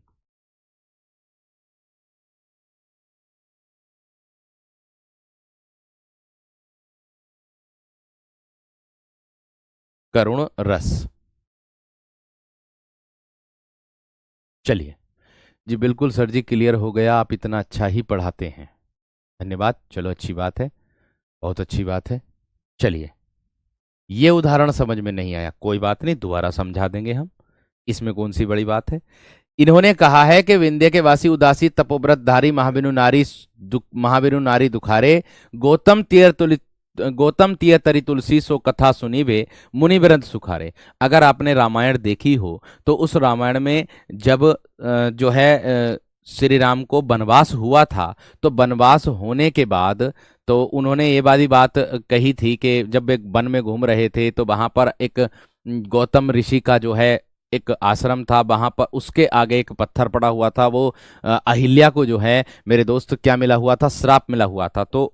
करुण रस। चलिए जी, बिल्कुल सर जी, क्लियर हो गया। आप इतना अच्छा ही पढ़ाते हैं, धन्यवाद। चलो अच्छी बात है, बहुत अच्छी बात है। चलिए, ये उदाहरण समझ में नहीं आया, कोई बात नहीं, दोबारा समझा देंगे हम, इसमें कौन सी बड़ी बात है। इन्होंने कहा है कि विंध्य के वासी उदासी तपोव्रतधारी महाविनु नारी महाविनु नारी दुखारे, गौतम तीर तुलि गौतम तीय तरी तुलसी सो कथा सुनी वे, मुनि व्रत सुखारे। अगर आपने रामायण देखी हो तो उस रामायण में जब जो है श्री राम को वनवास हुआ था, तो वनवास होने के बाद तो उन्होंने ये वाली बात कही थी कि जब वे वन में घूम रहे थे तो वहां पर एक गौतम ऋषि का जो है एक आश्रम था, वहां पर उसके आगे एक पत्थर पड़ा हुआ था। वो अहिल्या को जो है मेरे दोस्त क्या मिला हुआ था, श्राप मिला हुआ था। तो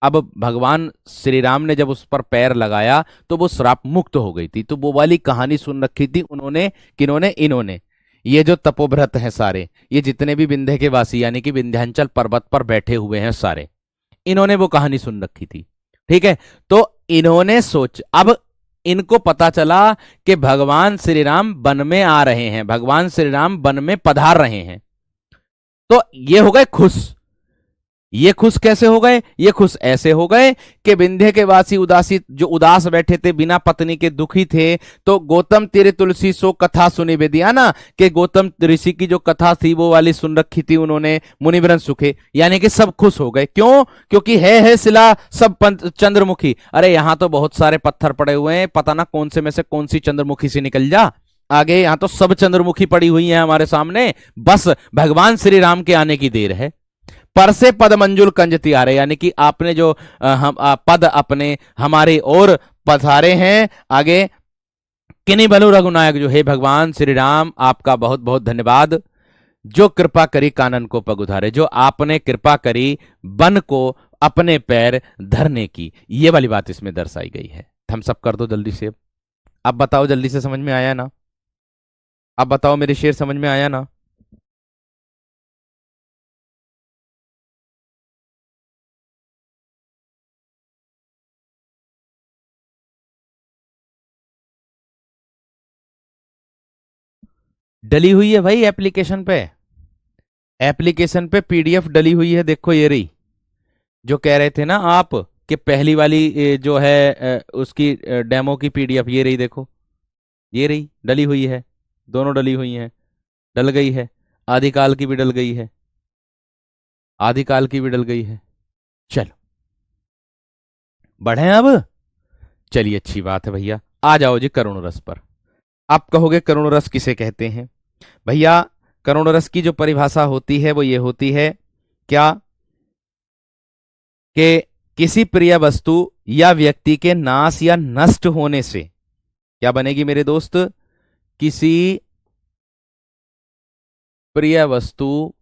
अब भगवान श्री राम ने जब उस पर पैर लगाया तो वो श्राप मुक्त हो गई थी। तो वो वाली कहानी सुन रखी थी उन्होंने, किन्होंने, इन्होंने, ये जो तपोव्रत हैं सारे, ये जितने भी विंध्य के वासी यानी कि विंध्याचल पर्वत पर बैठे हुए हैं सारे, इन्होंने वो कहानी सुन रखी थी। ठीक है, तो इन्होंने सोच, अब इनको पता चला कि भगवान श्री राम वन में आ रहे हैं, भगवान श्री राम वन में पधार रहे हैं, तो ये हो गए खुश। ये खुश कैसे हो गए? ये खुश ऐसे हो गए कि विंध्य के वासी उदासी जो उदास बैठे थे, बिना पत्नी के दुखी थे, तो गौतम तेरे तुलसी सो कथा सुनी वे दिया ना, कि गौतम ऋषि की जो कथा थी वो वाली सुन रखी थी उन्होंने, मुनिवरन सुखे, यानी कि सब खुश हो गए। क्यों? क्योंकि है शिला सब चंद्रमुखी। अरे यहां तो बहुत सारे पत्थर पड़े हुए हैं, पता ना कौन से में से कौन सी चंद्रमुखी से निकल जा आगे, यहां तो सब चंद्रमुखी पड़ी हुई है हमारे सामने, बस भगवान श्री राम के आने की देर है। पर से पद मंजुल कंज तियारे, यानी कि आपने जो पद अपने हमारे और पधारे हैं आगे, किन्हीं बलु रघुनायक, जो हे भगवान श्री राम आपका बहुत बहुत धन्यवाद, जो कृपा करी कानन को पग उधारे, जो आपने कृपा करी वन को अपने पैर धरने की, ये वाली बात इसमें दर्शाई गई है। थम्स अप कर दो जल्दी से। अब बताओ, जल्दी से समझ में आया ना? अब बताओ मेरे शेर समझ में आया ना? डली हुई है भाई एप्लीकेशन पे, एप्लीकेशन पे पीडीएफ डली हुई है, देखो ये रही। जो कह रहे थे ना आप कि पहली वाली जो है उसकी डेमो की पीडीएफ, ये रही देखो, ये रही डली हुई है, दोनों डली हुई हैं, डल गई है, आदिकाल की भी डल गई है, आदिकाल की भी डल गई है। चलो बढ़े अब। चलिए अच्छी बात है भैया, आ जाओ जी करुण रस पर। आप कहोगे करुण रस किसे कहते हैं? भैया करुण रस की जो परिभाषा होती है वो ये होती है क्या, कि किसी प्रिय वस्तु या व्यक्ति के नाश या नष्ट होने से, क्या बनेगी मेरे दोस्त, किसी प्रिय वस्तु,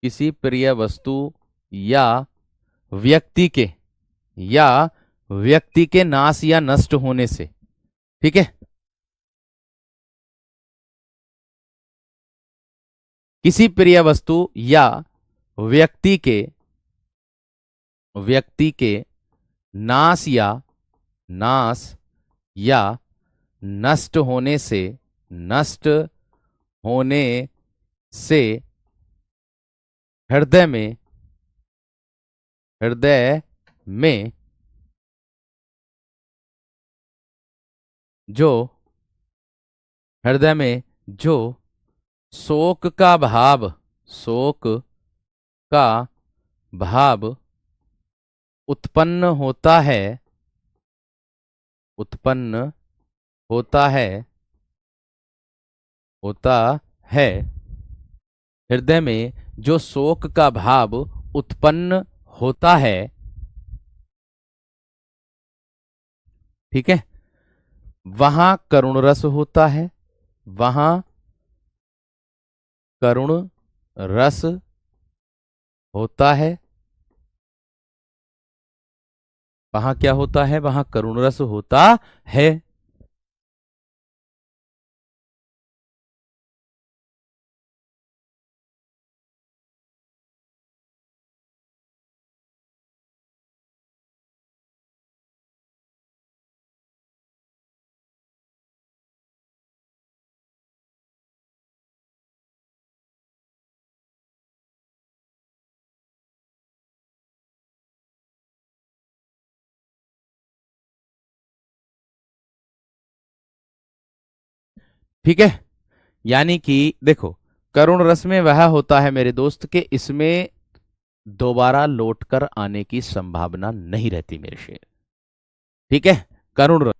किसी प्रिय वस्तु या व्यक्ति के, या व्यक्ति के नाश या नष्ट होने से, ठीक है, किसी प्रिय वस्तु या व्यक्ति के, व्यक्ति के नाश या, नाश या नष्ट होने से, नष्ट होने से हृदय में, हृदय में जो, हृदय में जो शोक का भाव, शोक का भाव उत्पन्न होता है, उत्पन्न होता है, होता है, हृदय में जो शोक का भाव उत्पन्न होता है, ठीक है, वहां करुण रस होता है, वहां करुण रस होता है, वहां क्या होता है, वहां करुण रस होता है। ठीक है, यानी कि देखो, करुण रस में वह होता है मेरे दोस्त कि इसमें दोबारा लौटकर आने की संभावना नहीं रहती मेरे शेर। ठीक है, करुण रस,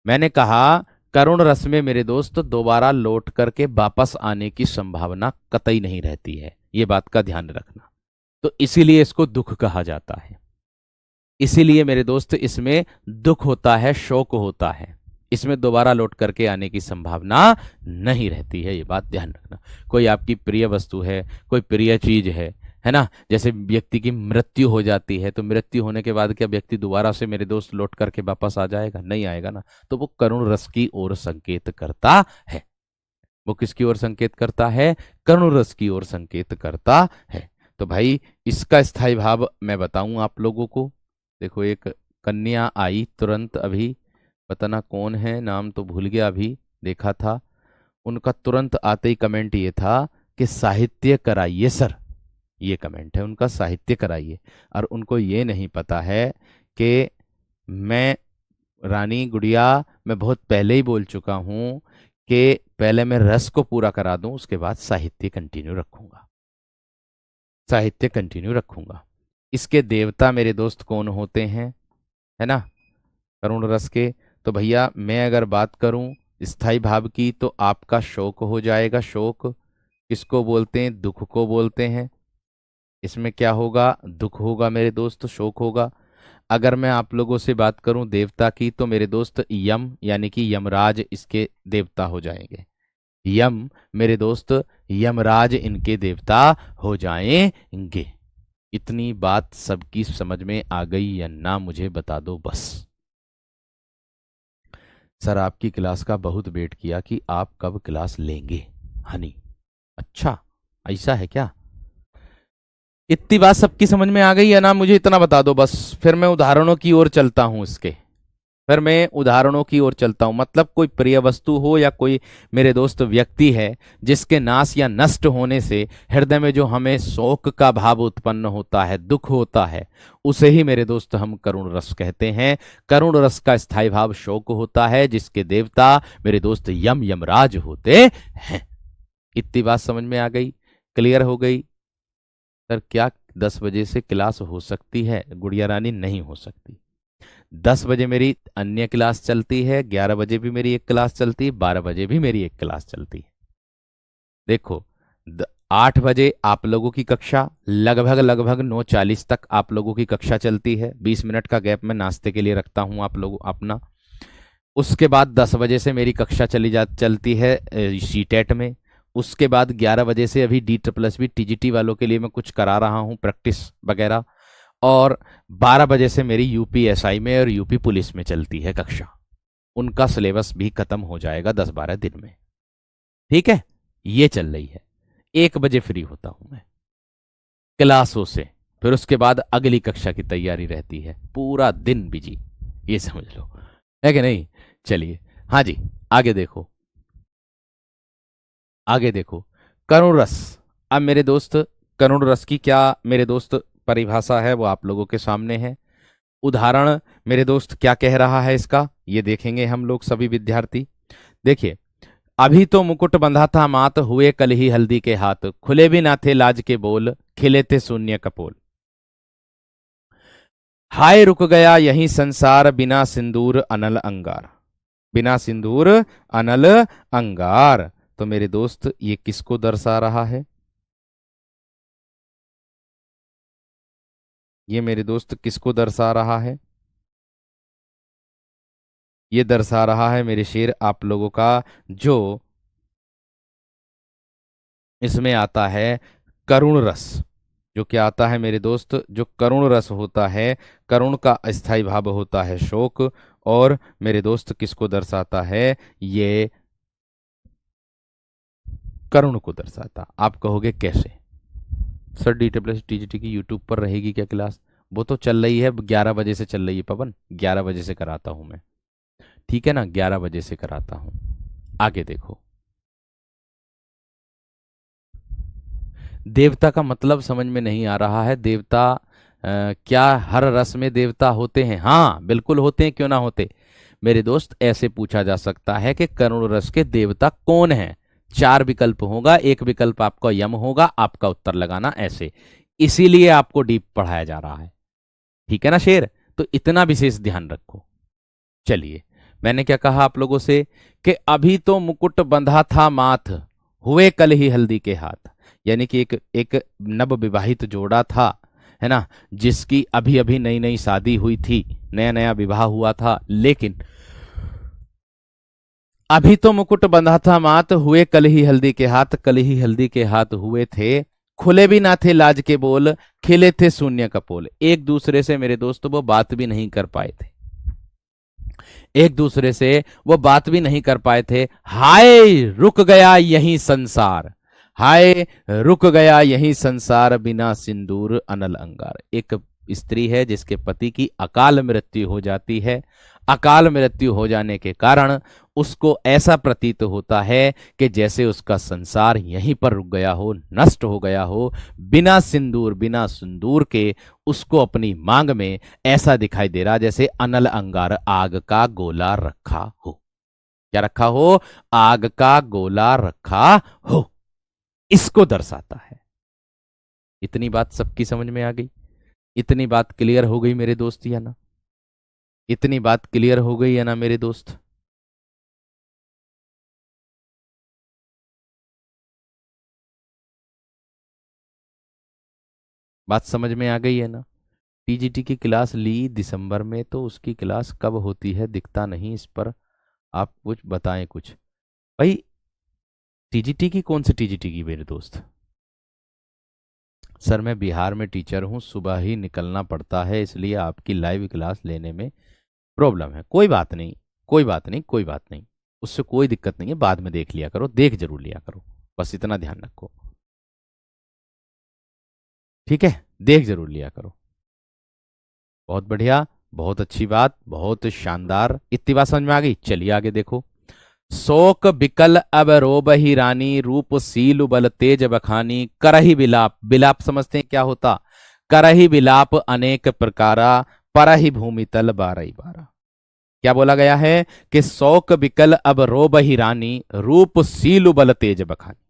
मैंने कहा करुण रस में मेरे दोस्त दोबारा लौट करके वापस आने की संभावना कतई नहीं रहती है, ये बात का ध्यान रखना। तो इसीलिए इसको दुख कहा जाता है, इसीलिए मेरे दोस्त इसमें दुख होता है, शोक होता है, इसमें दोबारा लौट करके आने की संभावना नहीं रहती है, ये बात ध्यान रखना। कोई आपकी प्रिय वस्तु है, कोई प्रिय चीज है ना, जैसे व्यक्ति की मृत्यु हो जाती है, तो मृत्यु होने के बाद क्या व्यक्ति दोबारा से मेरे दोस्त लौट करके वापस आ जाएगा? नहीं आएगा ना। तो वो करुण रस की ओर संकेत करता है। वो किसकी ओर संकेत करता है? करुण रस की ओर संकेत करता है। तो भाई इसका स्थायी भाव मैं बताऊं आप लोगों को। देखो, एक कन्या आई तुरंत अभी, पता ना कौन है, नाम तो भूल गया, अभी देखा था। उनका तुरंत आते ही कमेंट ये था कि साहित्य कराइए सर, ये कमेंट है उनका, साहित्य कराइए। और उनको ये नहीं पता है कि मैं, रानी गुड़िया, मैं बहुत पहले ही बोल चुका हूं कि पहले मैं रस को पूरा करा दूं, उसके बाद साहित्य कंटिन्यू रखूंगा, साहित्य कंटिन्यू रखूंगा। इसके देवता मेरे दोस्त कौन होते हैं, है ना, करुण रस के। तो भैया मैं अगर बात करूं स्थाई भाव की, तो आपका शोक हो जाएगा। शोक किसको बोलते हैं? दुख को बोलते हैं। इसमें क्या होगा? दुख होगा मेरे दोस्त, शोक होगा। अगर मैं आप लोगों से बात करूं देवता की, तो मेरे दोस्त यम यानी कि यमराज इसके देवता हो जाएंगे। यम मेरे दोस्त, यमराज इनके देवता हो जाएंगे। इतनी बात सबकी समझ में आ गई या ना, मुझे बता दो बस। सर आपकी क्लास का बहुत वेट किया कि आप कब क्लास लेंगे हनी। अच्छा, ऐसा है क्या? इतनी बात सबकी समझ में आ गई है ना, मुझे इतना बता दो बस, फिर मैं उदाहरणों की ओर चलता हूं इसके, फिर मैं उदाहरणों की ओर चलता हूं। मतलब कोई प्रिय वस्तु हो या कोई मेरे दोस्त व्यक्ति है जिसके नाश या नष्ट होने से हृदय में जो हमें शोक का भाव उत्पन्न होता है, दुख होता है, उसे ही मेरे दोस्त हम करुण रस कहते हैं। करुण रस का स्थायी भाव शोक होता है, जिसके देवता मेरे दोस्त यम यमराज होते हैं। इतनी बात समझ में आ गई, क्लियर हो गई? सर क्या 10 बजे से क्लास हो सकती है? गुड़िया रानी नहीं हो सकती। 10 बजे मेरी अन्य क्लास चलती है, 11 बजे भी मेरी एक क्लास चलती है, 12 बजे भी मेरी एक क्लास चलती है। देखो, 8 बजे आप लोगों की कक्षा, लगभग लगभग 9:40 तक आप लोगों की कक्षा चलती है। 20 मिनट का गैप मैं नाश्ते के लिए रखता हूं आप लोगों अपना। उसके बाद 10 बजे से मेरी कक्षा चलती है सीटेट में। उसके बाद 11 बजे से अभी DSSB TGT वालों के लिए मैं कुछ करा रहा हूँ, प्रैक्टिस वगैरह। और 12 बजे से मेरी UPSI में और यूपी पुलिस में चलती है कक्षा। उनका सिलेबस भी खत्म हो जाएगा 10-12 दिन में। ठीक है, ये चल रही है। 1 बजे फ्री होता हूं मैं क्लासों से, फिर उसके बाद अगली कक्षा की तैयारी रहती है, पूरा दिन बिजी, ये समझ लो, है कि नहीं? चलिए, हाँ जी, आगे देखो, आगे देखो। करुण रस, अब मेरे दोस्त करुण रस की क्या मेरे दोस्त परिभाषा है वो आप लोगों के सामने है। उदाहरण मेरे दोस्त क्या कह रहा है इसका, ये देखेंगे हम लोग सभी विद्यार्थी। देखिए, अभी तो मुकुट बंधा था मात, हुए कल ही हल्दी के हाथ, खुले भी ना थे लाज के बोल, खिले थे शून्य कपोल। हाय रुक गया यही संसार, बिना सिंदूर अनल अंगार, बिना सिंदूर अनल अंगार। तो मेरे दोस्त ये किसको दर्शा रहा है? ये मेरे दोस्त किसको दर्शा रहा है? ये दर्शा रहा है मेरे शेर आप लोगों का, जो इसमें आता है करुण रस। जो क्या आता है मेरे दोस्त? जो करुण रस होता है, करुण का अस्थाई भाव होता है शोक, और मेरे दोस्त किसको दर्शाता है? ये करुण को दर्शाता। आप कहोगे कैसे? सर DSSB की यूट्यूब पर रहेगी क्या क्लास? वो तो चल रही है, 11 बजे से चल रही है पवन, 11 बजे से कराता हूं मैं। ठीक है ना, 11 बजे से कराता हूं। आगे देखो, देवता का मतलब समझ में नहीं आ रहा है। देवता क्या हर रस में देवता होते हैं? हाँ बिल्कुल होते हैं, क्यों ना होते। मेरे दोस्त ऐसे पूछा जा सकता है कि करुण रस के देवता कौन हैं? 4 विकल्प होगा, एक विकल्प आपका यम होगा, आपका उत्तर लगाना ऐसे। इसीलिए आपको डीप पढ़ाया जा रहा है, ठीक है ना शेर? तो इतना विशेष ध्यान रखो। चलिए, मैंने क्या कहा आप लोगों से कि अभी तो मुकुट बंधा था माथ, हुए कल ही हल्दी के हाथ। यानी कि एक एक नव विवाहित जोड़ा था, है ना, जिसकी अभी अभी नई नई शादी हुई थी, नया नया विवाह हुआ था, लेकिन अभी तो मुकुट बंधा था माथ, हुए कल ही हल्दी के हाथ। कल ही हल्दी के हाथ हुए थे, खुले भी ना थे लाज के बोल, खिले थे शून्य कपोल। एक दूसरे से मेरे दोस्तों वो बात भी नहीं कर पाए थे, एक दूसरे से वो बात भी नहीं कर पाए थे। हाय रुक गया यही संसार, हाय रुक गया यही संसार, बिना सिंदूर अनल अंगार। एक स्त्री है जिसके पति की अकाल मृत्यु हो जाती है। अकाल मृत्यु हो जाने के कारण उसको ऐसा प्रतीत होता है कि जैसे उसका संसार यहीं पर रुक गया हो, नष्ट हो गया हो। बिना सिंदूर, बिना सिंदूर के उसको अपनी मांग में ऐसा दिखाई दे रहा जैसे अनल अंगार, आग का गोला रखा हो। क्या रखा हो? आग का गोला रखा हो। इसको दर्शाता है। इतनी बात सबकी समझ में आ गई? इतनी बात क्लियर हो गई मेरे दोस्त या ना? इतनी बात क्लियर हो गई है ना मेरे दोस्त? बात समझ में आ गई है ना? टीजीटी की क्लास ली दिसंबर में, तो उसकी क्लास कब होती है दिखता नहीं। इस पर आप कुछ बताएं कुछ भाई। टीजीटी की कौन सी टीजीटी की मेरे दोस्त? सर मैं बिहार में टीचर हूँ, सुबह ही निकलना पड़ता है, इसलिए आपकी लाइव क्लास लेने में प्रॉब्लम है। कोई बात नहीं, कोई बात नहीं, कोई बात नहीं, उससे कोई दिक्कत नहीं है। बाद में देख लिया करो, देख जरूर लिया करो, बस इतना ध्यान रखो, ठीक है? देख जरूर लिया करो। बहुत बढ़िया, बहुत अच्छी बात, बहुत शानदार। इतनी बात समझ में आ गई? चलिए आगे देखो। शोक बिकल अब रोब ही रानी, रूप सील बल तेज बखानी, करही बिलाप। बिलाप समझते हैं क्या होता? करही बिलाप अनेक प्रकारा, परहि भूमि तल बारही बारा। क्या बोला गया है कि शौक बिकल अब रोब ही रानी, रूप सील बल तेज बखानी।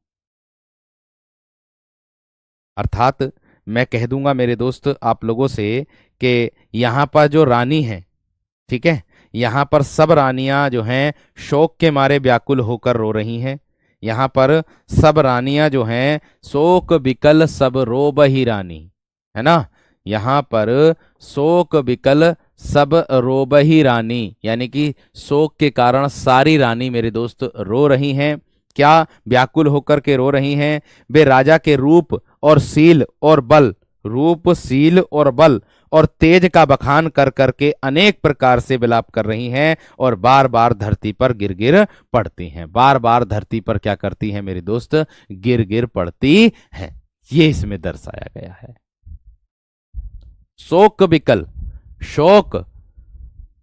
अर्थात मैं कह दूंगा मेरे दोस्त आप लोगों से कि यहां पर जो रानी है, ठीक है, यहां पर सब रानियां जो हैं शोक के मारे व्याकुल होकर रो रही हैं। यहां पर सब रानियां जो हैं शोक बिकल सब रोब ही रानी, है ना? यहां पर शोक बिकल सब रोब ही रानी, यानी कि शोक के कारण सारी रानी मेरे दोस्त रो रही हैं। क्या व्याकुल होकर के रो रही हैं? वे राजा के रूप और सील और बल, रूप सील और बल और तेज का बखान कर करके अनेक प्रकार से विलाप कर रही हैं, और बार बार धरती पर गिर गिर पड़ती हैं। बार बार धरती पर क्या करती हैं मेरे दोस्त? गिर गिर पड़ती हैं। ये इसमें दर्शाया गया है। शोक बिकल, शोक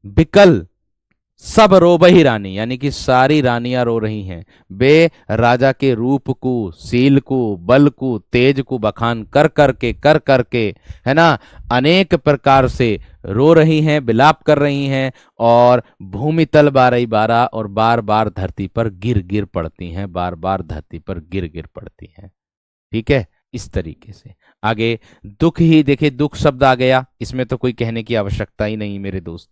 बिकल सब रोबही रानी, यानी कि सारी रानियां रो रही हैं। वे राजा के रूप को, सील को, बल को, तेज को बखान कर करके, है ना, अनेक प्रकार से रो रही हैं, विलाप कर रही हैं, और भूमि तल बारही बारा, और बार बार धरती पर गिर गिर पड़ती हैं, बार बार धरती पर गिर गिर पड़ती हैं। ठीक है? इस तरीके से आगे दुख ही देखिए, दुख शब्द आ गया, इसमें तो कोई कहने की आवश्यकता ही नहीं मेरे दोस्त।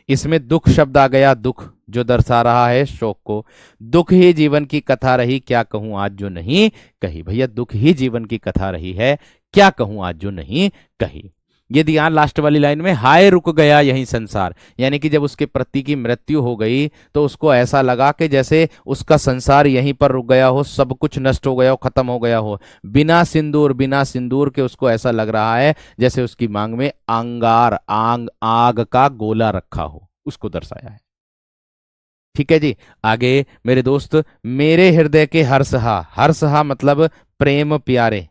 इसमें दुख शब्द आ गया, दुख जो दर्शा रहा है शोक को। दुख ही जीवन की कथा रही, क्या कहूं आज जो नहीं कही। भैया दुख ही जीवन की कथा रही है, क्या कहूं आज जो नहीं कही। ये ध्यान लास्ट वाली लाइन में, हाय रुक गया यही संसार, यानी कि जब उसके पति की मृत्यु हो गई तो उसको ऐसा लगा कि जैसे उसका संसार यहीं पर रुक गया हो, सब कुछ नष्ट हो गया हो, खत्म हो गया हो। बिना सिंदूर, बिना सिंदूर के उसको ऐसा लग रहा है जैसे उसकी मांग में अंगार, आग का गोला रखा हो, उसको दर्शाया है। ठीक है जी। आगे मेरे दोस्त, मेरे हृदय के हर्षहा, हर्षहा मतलब प्रेम प्यारे,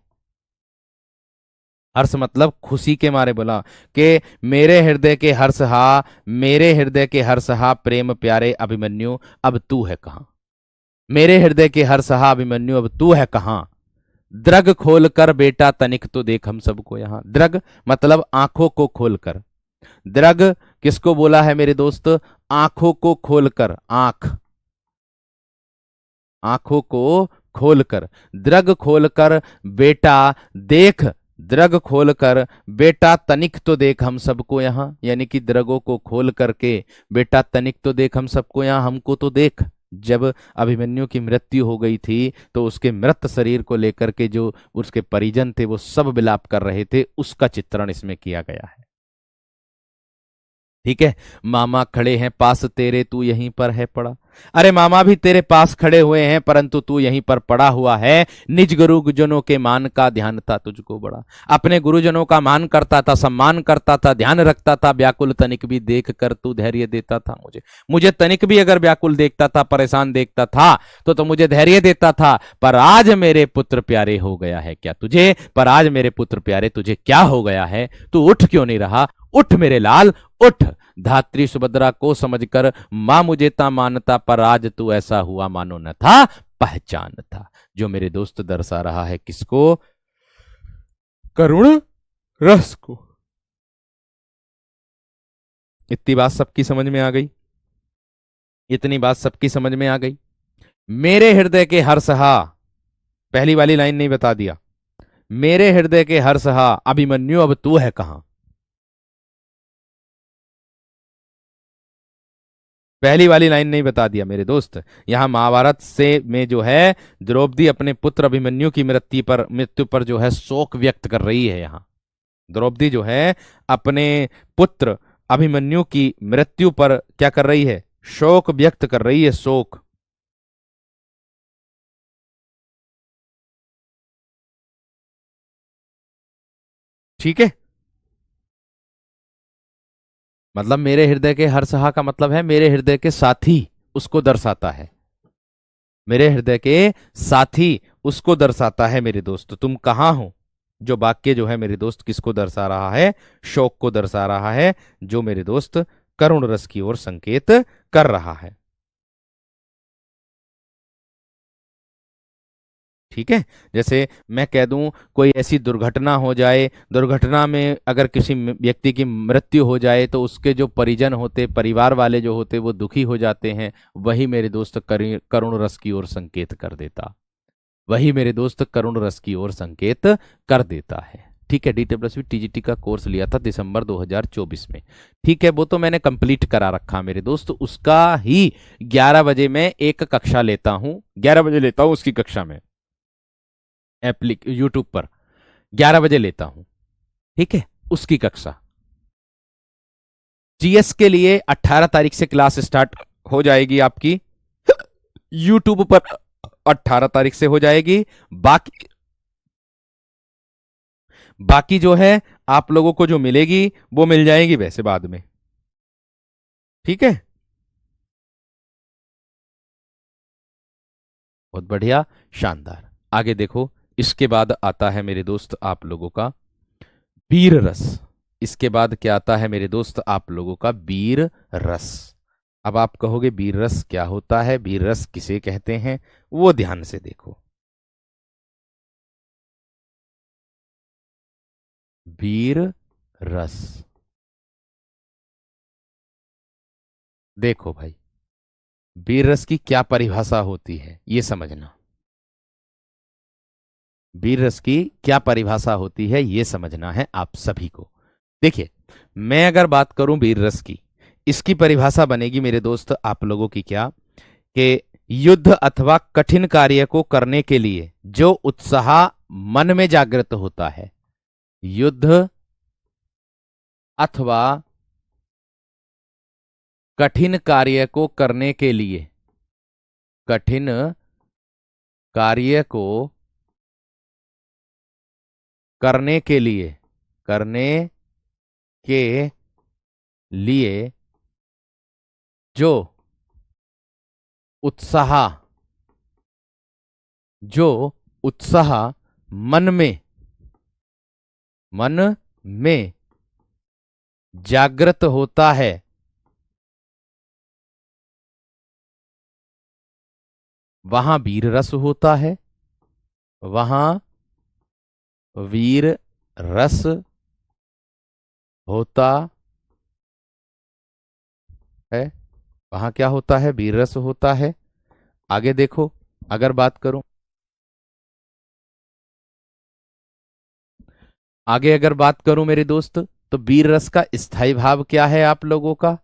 हर्ष मतलब खुशी के मारे बोला कि मेरे हृदय के हर्षहा, मेरे हृदय के हर्षहा प्रेम प्यारे अभिमन्यु, अब तू है कहां। मेरे हृदय के हर्षहा अभिमन्यु, अब तू है कहां। द्रग खोल कर बेटा तनिक तो देख हम सबको यहाँ। द्रग मतलब आंखों को खोलकर। द्रग किसको बोला है मेरे दोस्त? आंखों को खोलकर। आंख, आंखों को खोलकर। द्रग खोलकर बेटा देख, द्रग खोलकर बेटा तनिक तो देख हम सबको यहाँ, यानी कि द्रगों को खोल करके बेटा तनिक तो देख हम सबको यहाँ, हमको तो देख। जब अभिमन्यु की मृत्यु हो गई थी तो उसके मृत शरीर को लेकर के जो उसके परिजन थे वो सब विलाप कर रहे थे, उसका चित्रण इसमें किया गया है। ठीक है। मामा खड़े हैं पास तेरे, तू यहीं पर है पड़ा। अरे मामा भी तेरे पास खड़े हुए हैं परंतु तू यहीं पर पड़ा हुआ है। निज गुरुजनों के मान का ध्यान था तुझको बड़ा। अपने गुरुजनों का मान करता था, सम्मान करता था, ध्यान रखता था। व्याकुल तनिक भी देख कर तू धैर्य देता था मुझे। मुझे तनिक भी अगर व्याकुल देखता था, परेशान देखता था तो मुझे धैर्य देता था। पर आज मेरे पुत्र प्यारे हो गया है क्या तुझे? पर आज मेरे पुत्र प्यारे तुझे क्या हो गया है? तू उठ क्यों नहीं रहा? उठ मेरे लाल उठ। धात्री सुभद्रा को समझकर मां मुझे ता मानता, पर आज तू ऐसा हुआ मानो न था पहचान था। जो मेरे दोस्त दर्शा रहा है किसको? करुण रस को। इतनी बात सबकी समझ में आ गई? इतनी बात सबकी समझ में आ गई? मेरे हृदय के हर्षहा, पहली वाली लाइन नहीं बता दिया। मेरे हृदय के हर्षहा अभिमन्यु अब तू है कहां? पहली वाली लाइन नहीं बता दिया मेरे दोस्त। यहां महाभारत से में जो है द्रौपदी अपने पुत्र अभिमन्यु की मृत्यु पर जो है शोक व्यक्त कर रही है। यहां द्रौपदी जो है अपने पुत्र अभिमन्यु की मृत्यु पर क्या कर रही है? शोक व्यक्त कर रही है, शोक। ठीक है। मतलब मेरे हृदय के हर सहा का मतलब है मेरे हृदय के साथी, उसको दर्शाता है। मेरे हृदय के साथी उसको दर्शाता है मेरे दोस्त। तुम कहां हो? जो वाक्य जो है मेरे दोस्त किसको दर्शा रहा है? शोक को दर्शा रहा है, जो मेरे दोस्त करुण रस की ओर संकेत कर रहा है। ठीक है। जैसे मैं कह दूं कोई ऐसी दुर्घटना हो जाए, दुर्घटना में अगर किसी व्यक्ति की मृत्यु हो जाए तो उसके जो परिजन होते, परिवार वाले जो होते, वो दुखी हो जाते हैं। वही मेरे दोस्त करुण रस की ओर संकेत कर देता। वही मेरे दोस्त करुण रस की ओर संकेत कर देता है। ठीक है। DWSB TGT का कोर्स लिया था दिसंबर 2024 में। ठीक है, वो तो मैंने कंप्लीट करा रखा मेरे दोस्त। उसका ही 11 बजे मैं एक कक्षा लेता हूँ, 11 बजे लेता हूँ उसकी कक्षा में, यूट्यूब पर 11 बजे लेता हूं। ठीक है, उसकी कक्षा। GS के लिए 18 तारीख से क्लास स्टार्ट हो जाएगी आपकी यूट्यूब पर। 18 तारीख से हो जाएगी। बाकी बाकी जो है आप लोगों को जो मिलेगी वो मिल जाएगी वैसे बाद में। ठीक है, बहुत बढ़िया, शानदार। आगे देखो, इसके बाद आता है मेरे दोस्त आप लोगों का वीर रस। इसके बाद क्या आता है मेरे दोस्त आप लोगों का? वीर रस। अब आप कहोगे वीर रस क्या होता है, वीर रस किसे कहते हैं? वो ध्यान से देखो। वीर रस, देखो भाई, वीर रस की क्या परिभाषा होती है ये समझना। वीर रस की क्या परिभाषा होती है ये समझना है आप सभी को। देखिए, मैं अगर बात करूं वीर रस की, इसकी परिभाषा बनेगी मेरे दोस्त आप लोगों की क्या, कि युद्ध अथवा कठिन कार्य को करने के लिए जो उत्साह मन में जागृत होता है। युद्ध अथवा कठिन कार्य को करने के लिए, कठिन कार्य को करने के लिए, करने के लिए जो उत्साह, जो उत्साह मन में, मन में जागृत होता है, वहां वीर रस होता है। वहां वीर रस होता है। वहां क्या होता है? वीर रस होता है। आगे देखो, अगर बात करूं, आगे अगर बात करूं मेरे दोस्त, तो वीर रस का स्थायी भाव क्या है आप लोगों का?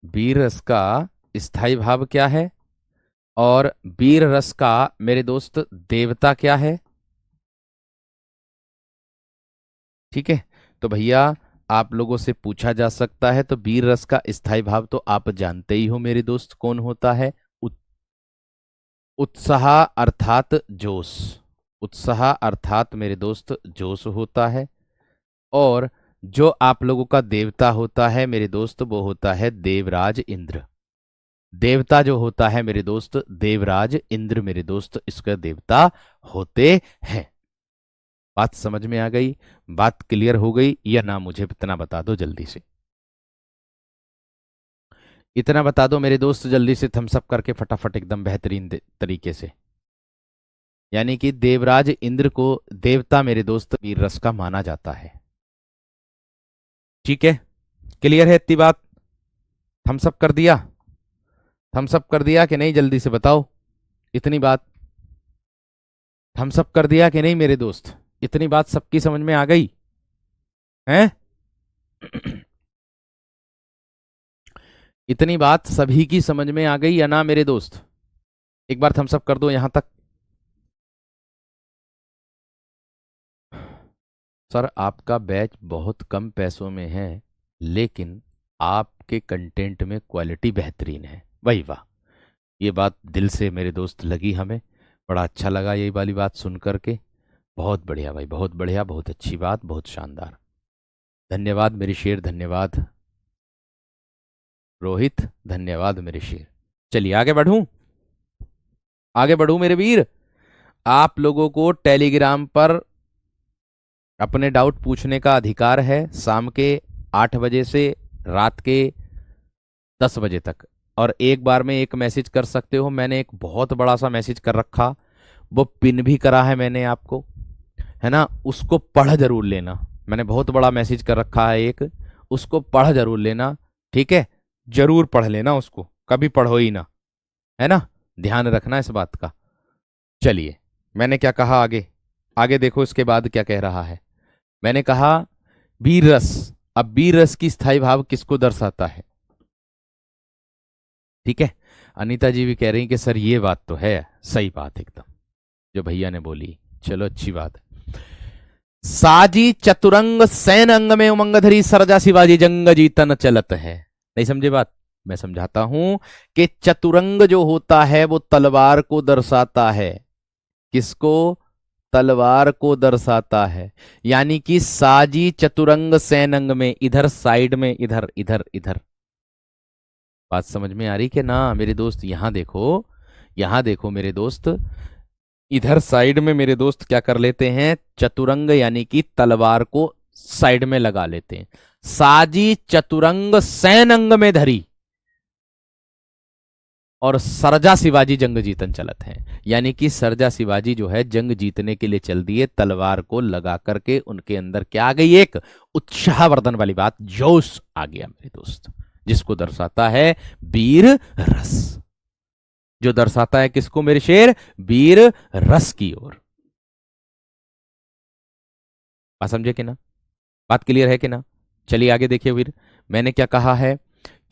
वीर रस का स्थायी भाव क्या है? और वीर रस का मेरे दोस्त देवता क्या है? ठीक है, तो भैया आप लोगों से पूछा जा सकता है, तो वीर रस का स्थायी भाव तो आप जानते ही हो मेरे दोस्त, कौन होता है? उत, उत्साह अर्थात जोश। उत्साह अर्थात मेरे दोस्त जोश होता है। और जो आप लोगों का देवता होता है मेरे दोस्त, वो होता है देवराज इंद्र। देवता जो होता है मेरे दोस्त, देवराज इंद्र मेरे दोस्त इसका देवता होते हैं। बात समझ में आ गई? बात क्लियर हो गई या ना? मुझे इतना बता दो जल्दी से, इतना बता दो मेरे दोस्त जल्दी से, थम्स अप करके फटाफट एकदम बेहतरीन तरीके से। यानी कि देवराज इंद्र को देवता मेरे दोस्त वीर रस का माना जाता है। ठीक है, क्लियर है इतनी बात? थम्स अप कर दिया? थम्स अप कर दिया कि नहीं? जल्दी से बताओ इतनी बात। थम्स अप कर दिया कि नहीं मेरे दोस्त? इतनी बात सबकी समझ में आ गई है? इतनी बात सभी की समझ में आ गई या ना मेरे दोस्त? एक बार थम्स अप कर दो यहां तक। सर आपका बैच बहुत कम पैसों में है, लेकिन आपके कंटेंट में क्वालिटी बेहतरीन है। वही वाह, ये बात दिल से मेरे दोस्त लगी हमें, बड़ा अच्छा लगा ये वाली बात सुन करके। बहुत बढ़िया भाई, बहुत बढ़िया, बहुत अच्छी बात, बहुत शानदार। धन्यवाद मेरी शेर, धन्यवाद रोहित, धन्यवाद मेरे शेर। चलिए आगे बढ़ूं, आगे बढ़ूं मेरे वीर। आप लोगों को टेलीग्राम पर अपने डाउट पूछने का अधिकार है, शाम के 8 बजे से रात के 10 बजे तक, और एक बार में एक मैसेज कर सकते हो। मैंने एक बहुत बड़ा सा मैसेज कर रखा, वो पिन भी करा है मैंने आपको, है ना? उसको पढ़ जरूर लेना। मैंने बहुत बड़ा मैसेज कर रखा है एक, उसको पढ़ जरूर लेना। ठीक है, जरूर पढ़ लेना उसको, कभी पढ़ो ही ना, है ना? ध्यान रखना इस बात का। चलिए, मैंने क्या कहा आगे? आगे देखो इसके बाद क्या कह रहा है। मैंने कहा वीर रस। अब वीर रस की स्थायी भाव किसको दर्शाता है? ठीक है, अनीता जी भी कह रही कि सर ये बात तो है, सही बात एकदम जो भैया ने बोली। चलो अच्छी बात है। साजी चतुरंग सैन अंग में उमंगधरी सरजा शिवाजी जंग जीतन चलत है। नहीं समझे बात? मैं समझाता हूं कि चतुरंग जो होता है वो तलवार को दर्शाता है। किसको? तलवार को दर्शाता है। यानी कि साजी चतुरंग सैनंग में, इधर साइड में, इधर इधर इधर। बात समझ में आ रही कि ना मेरे दोस्त? यहां देखो, यहां देखो मेरे दोस्त, इधर साइड में मेरे दोस्त क्या कर लेते हैं? चतुरंग यानी कि तलवार को साइड में लगा लेते हैं। साजी चतुरंग सैनंग में धरी और सरजा शिवाजी जंग जीतन चलत है। यानी कि सरजा शिवाजी जो है जंग जीतने के लिए चल दिए, तलवार को लगा करके उनके अंदर क्या आ गई? एक उत्साहवर्धन वाली बात, जोश आ गया मेरे दोस्त, जिसको दर्शाता है वीर रस। जो दर्शाता है किसको मेरे शेर? वीर रस की ओर। बात समझे कि ना? बात क्लियर है कि ना? चलिए आगे देखिए वीर, मैंने क्या कहा है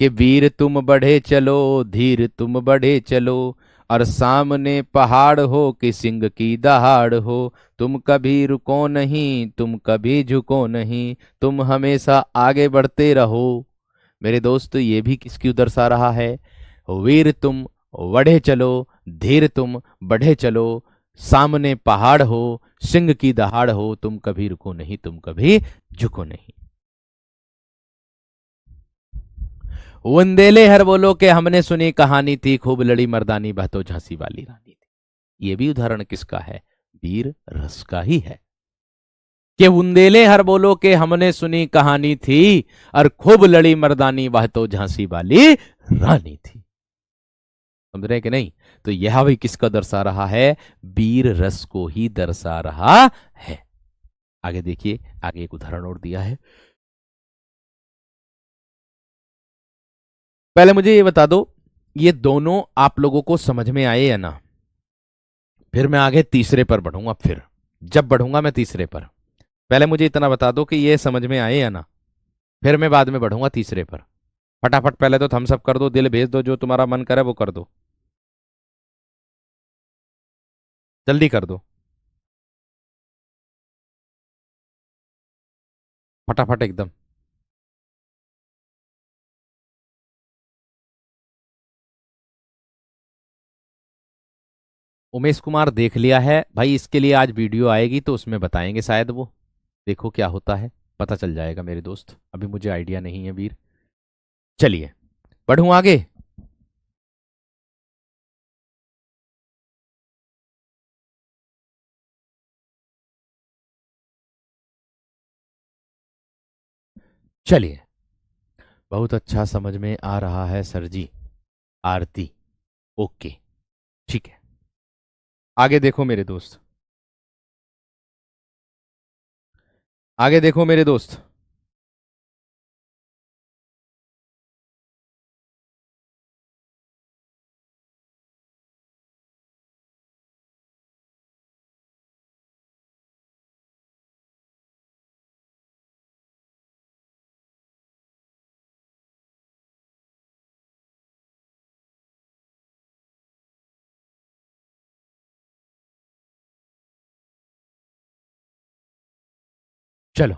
कि वीर तुम बढ़े चलो, धीर तुम बढ़े चलो, और सामने पहाड़ हो कि सिंह की दहाड़ हो, तुम कभी रुको नहीं, तुम कभी झुको नहीं, तुम हमेशा आगे बढ़ते रहो। मेरे दोस्त ये भी किसकी दर्शा रहा है? वीर तुम बढ़े चलो, धीर तुम बढ़े चलो, सामने पहाड़ हो, सिंह की दहाड़ हो, तुम कभी रुको नहीं, तुम कभी झुको नहीं। वंदेले हर बोलो के हमने सुनी कहानी थी, खूब लड़ी मर्दानी बहतो झांसी वाली रानी थी। ये भी उदाहरण किसका है? वीर रस का ही है कि बुंदेले हर बोलो के हमने सुनी कहानी थी, और खूब लड़ी मर्दानी वह तो झांसी वाली रानी थी। समझ रहे कि नहीं? तो यह भी किसका दर्शा रहा है? वीर रस को ही दर्शा रहा है। आगे देखिए, आगे एक उदाहरण और दिया है। पहले मुझे ये बता दो, ये दोनों आप लोगों को समझ में आए या ना? फिर मैं आगे तीसरे पर बढ़ूंगा, फिर जब बढ़ूंगा मैं तीसरे पर। पहले मुझे इतना बता दो कि ये समझ में आए या ना, फिर मैं बाद में बढ़ूंगा तीसरे पर। फटाफट पहले तो थम्स अप कर दो, दिल भेज दो, जो तुम्हारा मन करे वो कर दो, जल्दी कर दो, फटाफट एकदम। उमेश कुमार देख लिया है भाई, इसके लिए आज वीडियो आएगी तो उसमें बताएंगे शायद वो। देखो क्या होता है, पता चल जाएगा मेरे दोस्त, अभी मुझे आइडिया नहीं है वीर। चलिए बढ़ूं आगे। चलिए, बहुत अच्छा समझ में आ रहा है सर जी। आरती, ओके, ठीक है। आगे देखो मेरे दोस्त, आगे देखो मेरे दोस्त। चलो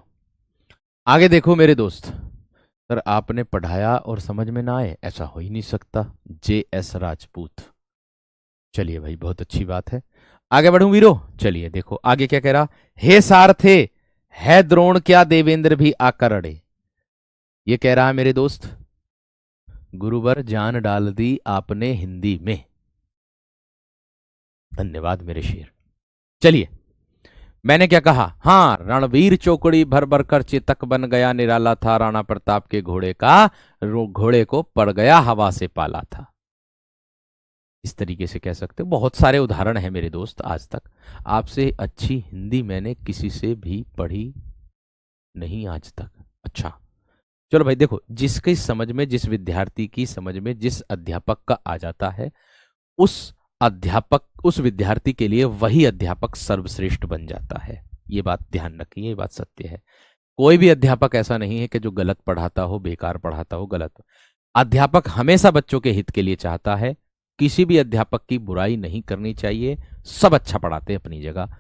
आगे देखो मेरे दोस्त। सर आपने पढ़ाया और समझ में ना आए, ऐसा हो ही नहीं सकता। JS राजपूत, चलिए भाई बहुत अच्छी बात है। आगे बढ़ूं वीरो, चलिए देखो आगे क्या कह रहा। हे सारथे, है द्रोण क्या देवेंद्र भी आकर अड़े। ये कह रहा है मेरे दोस्त, गुरुवर जान डाल दी आपने हिंदी में। धन्यवाद मेरे शेर। चलिए, मैंने क्या कहा? हाँ, रणवीर चौकड़ी भर भर कर चेतक बन गया, निराला था राणा प्रताप के घोड़े का, घोड़े को पड़ गया हवा से पाला था। इस तरीके से कह सकते हो। बहुत सारे उदाहरण हैं मेरे दोस्त, आज तक आपसे अच्छी हिंदी मैंने किसी से भी पढ़ी नहीं आज तक। अच्छा चलो भाई, देखो जिसकी समझ में, जिस विद्यार्थी की समझ में, जिस अध्यापक का आ जाता है, उस अध्यापक, उस विद्यार्थी के लिए वही अध्यापक सर्वश्रेष्ठ बन जाता है। ये बात ध्यान रखिए, ये बात सत्य है। कोई भी अध्यापक ऐसा नहीं है कि जो गलत पढ़ाता हो, बेकार पढ़ाता हो, गलत। अध्यापक हमेशा बच्चों के हित के लिए चाहता है। किसी भी अध्यापक की बुराई नहीं करनी चाहिए, सब अच्छा पढ़ाते हैं अपनी जगह।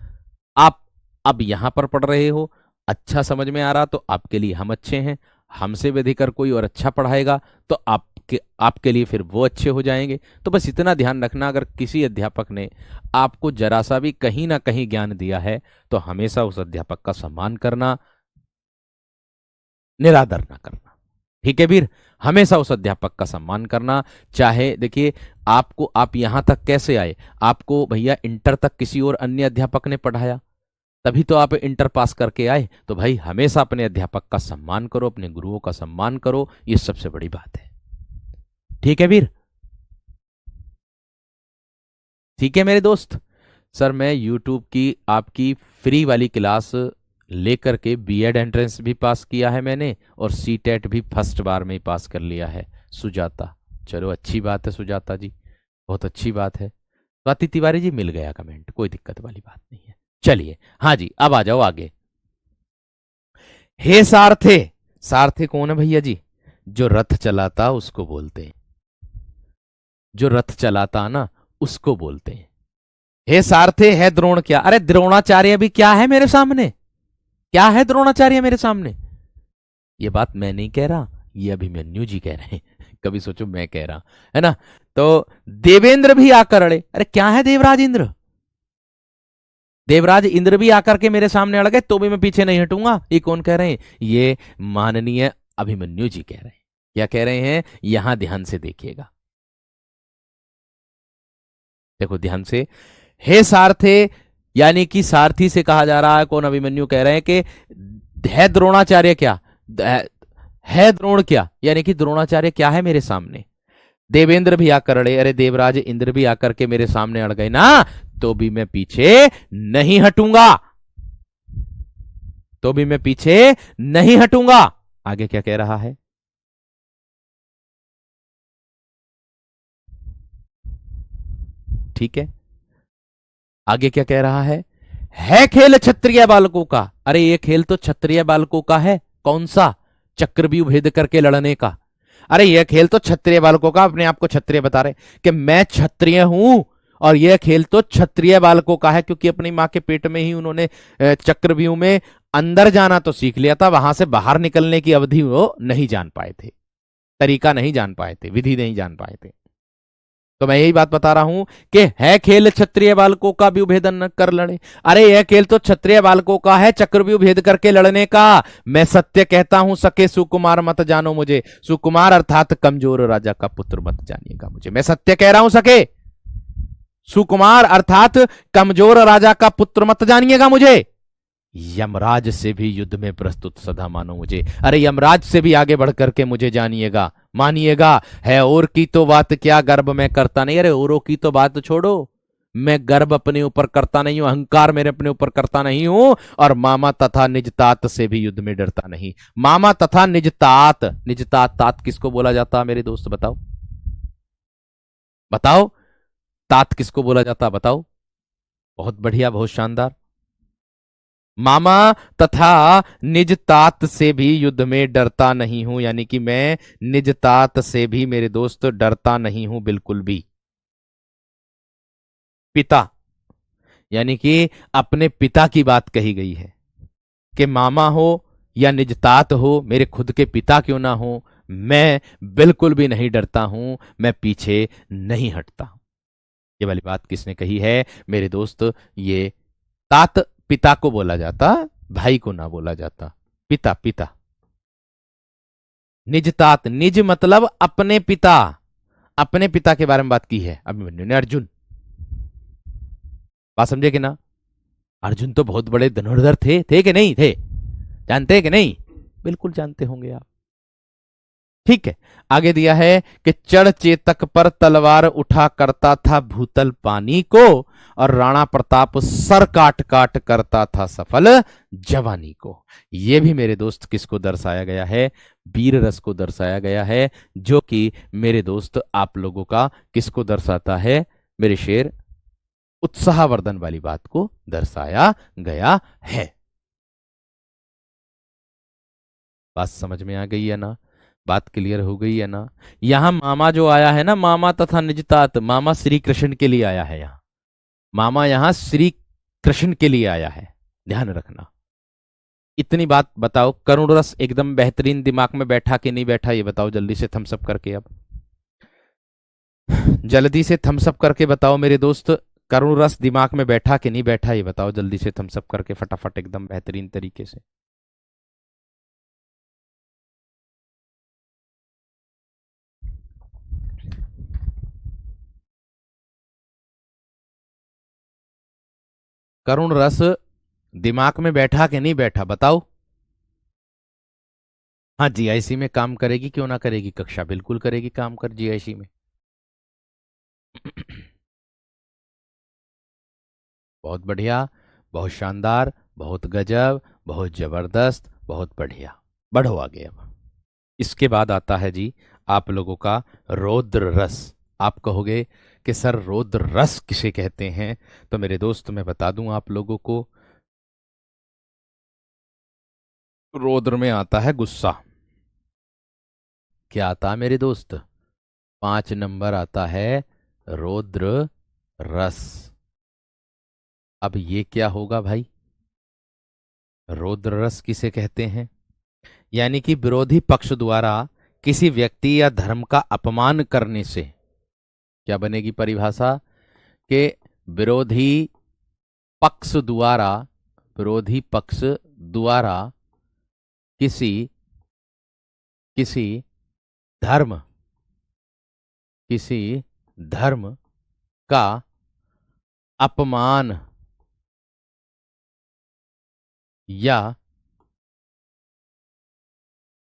आप अब यहां पर पढ़ रहे हो, अच्छा समझ में आ रहा तो आपके लिए हम अच्छे हैं। हमसे भी अधिक कोई और अच्छा पढ़ाएगा तो आपके लिए फिर वो अच्छे हो जाएंगे। तो बस इतना ध्यान रखना, अगर किसी अध्यापक ने आपको जरा सा भी कहीं ना कहीं ज्ञान दिया है तो हमेशा उस अध्यापक का सम्मान करना, निरादर ना करना। ठीक है वीर, हमेशा उस अध्यापक का सम्मान करना। चाहे देखिए, आपको, आप यहां तक कैसे आए? आपको भैया इंटर तक किसी और अन्य अध्यापक ने पढ़ाया, तभी तो आप इंटर पास करके आए। तो भाई हमेशा अपने अध्यापक का सम्मान करो, अपने गुरुओं का सम्मान करो, ये सबसे बड़ी बात है। ठीक है वीर, ठीक है मेरे दोस्त। सर मैं यूट्यूब की आपकी फ्री वाली क्लास लेकर के बीएड एंट्रेंस भी पास किया है मैंने, और सीटेट भी फर्स्ट बार में ही पास कर लिया है। सुजाता, चलो अच्छी बात है सुजाता जी, बहुत अच्छी बात है। स्वाति तिवारी जी मिल गया कमेंट, कोई दिक्कत वाली बात नहीं है। चलिए हाँ जी, अब आ जाओ आगे। हे सारथे, सारथे कौन है भैया जी? जो रथ चलाता उसको बोलते हैं, जो रथ चलाता ना उसको बोलते हैं। हे सारथे, है द्रोण क्या? अरे द्रोणाचार्य भी क्या है मेरे सामने? क्या है द्रोणाचार्य मेरे सामने? ये बात मैं नहीं कह रहा, ये अभिमन्यु जी कह रहे हैं। कभी सोचो मैं कह रहा, है ना? तो देवेंद्र भी आकर अड़े, अरे क्या है देवराज इंद्र? देवराज इंद्र भी आकर के मेरे सामने अड़ गए तो भी मैं पीछे नहीं हटूंगा। ये कौन कह रहे हैं? ये माननीय अभिमन्यु जी कह रहे हैं। क्या कह रहे हैं? यहां ध्यान से देखिएगा, देखो ध्यान से। हे सारथे, यानी कि सारथी से कहा जा रहा है, कौन? अभिमन्यु कह रहे हैं कि है द्रोणाचार्य क्या, है द्रोण क्या, यानी कि द्रोणाचार्य क्या है मेरे सामने? देवेंद्र भी आकर अड़े, अरे देवराज इंद्र भी आकर के मेरे सामने अड़ गए ना, तो भी मैं पीछे नहीं हटूंगा, तो भी मैं पीछे नहीं हटूंगा। आगे क्या कह रहा है? ठीक है, आगे क्या कह रहा है खेल क्षत्रिय बालकों का। अरे ये खेल तो क्षत्रिय बालकों का है। कौन सा? चक्रव्यूह भेद करके लड़ने का। अरे यह खेल तो क्षत्रिय बालकों का, अपने आप को क्षत्रिय बता रहे कि मैं क्षत्रिय हूं, और यह खेल तो क्षत्रिय बालकों का है, क्योंकि अपनी मां के पेट में ही उन्होंने चक्रव्यूह में अंदर जाना तो सीख लिया था, वहां से बाहर निकलने की अवधि वो नहीं जान पाए थे, तरीका नहीं जान पाए थे, विधि नहीं जान पाए थे। तो मैं यही बात बता रहा हूं कि है खेल क्षत्रिय बालकों का, व्यूह भेदन न कर लड़े। अरे यह खेल तो क्षत्रिय बालकों का है, चक्रव्यूह भेद करके लड़ने का। मैं सत्य कहता हूं सके सुकुमार मत जानो मुझे, सुकुमार अर्थात कमजोर राजा का पुत्र मत जानिएगा मुझे। मैं सत्य कह रहा हूं सके, सुकुमार अर्थात कमजोर राजा का पुत्र मत जानिएगा मुझे। यमराज से भी युद्ध में प्रस्तुत सदा मानो मुझे। अरे यमराज से भी आगे बढ़ करके मुझे जानिएगा, मानिएगा। है और की तो बात क्या गर्व में करता नहीं। अरे औरों की तो बात छोड़ो, मैं गर्व अपने ऊपर करता नहीं हूं, अहंकार मेरे अपने ऊपर करता नहीं हूं, और मामा तथा निज तात से भी युद्ध में डरता नहीं। मामा तथा निज तात, निज तात, तात किसको बोला जाता है मेरे दोस्त? बताओ बताओ, तात किसको बोला जाता? बताओ। बहुत बढ़िया, बहुत शानदार। मामा तथा निज तात से भी युद्ध में डरता नहीं हूं, यानी कि मैं निज तात से भी मेरे दोस्त डरता नहीं हूं बिल्कुल भी। पिता, यानी कि अपने पिता की बात कही गई है कि मामा हो या निज तात हो, मेरे खुद के पिता क्यों ना हो, मैं बिल्कुल भी नहीं डरता हूं, मैं पीछे नहीं हटता। ये वाली बात किसने कही है मेरे दोस्त? ये तात पिता को बोला जाता, भाई को ना बोला जाता। पिता, पिता। निज तात, निज मतलब अपने पिता, अपने पिता के बारे में बात की है अभिमन्यु ने। अर्जुन, बात समझे कि ना? अर्जुन तो बहुत बड़े धनुर्धर थे कि नहीं थे? जानते हैं कि नहीं? बिल्कुल जानते होंगे आप। ठीक है, आगे दिया है कि चढ़ चेतक पर तलवार उठा करता था भूतल पानी को, और राणा प्रताप सर काट काट करता था सफल जवानी को। यह भी मेरे दोस्त किसको दर्शाया गया है? वीर रस को दर्शाया गया है, जो कि मेरे दोस्त आप लोगों का किसको दर्शाता है मेरे शेर? उत्साहवर्धन वाली बात को दर्शाया गया है। बात समझ में आ गई है ना? बात क्लियर हो गई है ना? यहां मामा जो आया है ना, मामा तथा निजतात, मामा श्री कृष्ण के लिए आया है। यहां मामा, यहां श्री कृष्ण के लिए आया है, ध्यान रखना। इतनी बात बताओ, करुण रस एकदम बेहतरीन दिमाग में बैठा कि नहीं बैठा, ये बताओ जल्दी से थम्सअप करके। अब जल्दी से थम्सअप करके बताओ मेरे दोस्त, करुण रस दिमाग में बैठा कि नहीं बैठा, ये बताओ जल्दी से थम्सअप करके, फटाफट एकदम बेहतरीन तरीके से। करुण रस दिमाग में बैठा कि नहीं बैठा, बताओ। हाँ, जीआईसी में काम करेगी, क्यों ना करेगी कक्षा, बिल्कुल करेगी काम कर जीआईसी में। बहुत बढ़िया, बहुत शानदार, बहुत गजब, बहुत जबरदस्त, बहुत बढ़िया। बढ़ो आगे। अब इसके बाद आता है जी आप लोगों का रौद्र रस। आप कहोगे कि सर रौद्र रस किसे कहते हैं? तो मेरे दोस्त मैं बता दूं आप लोगों को, रौद्र में आता है गुस्सा। क्या आता है मेरे दोस्त? 5 नंबर आता है रौद्र रस। अब ये क्या होगा भाई? रौद्र रस किसे कहते हैं? यानी कि विरोधी पक्ष द्वारा किसी व्यक्ति या धर्म का अपमान करने से, क्या बनेगी परिभाषा? के विरोधी पक्ष द्वारा, विरोधी पक्ष द्वारा किसी किसी धर्म, किसी धर्म का अपमान या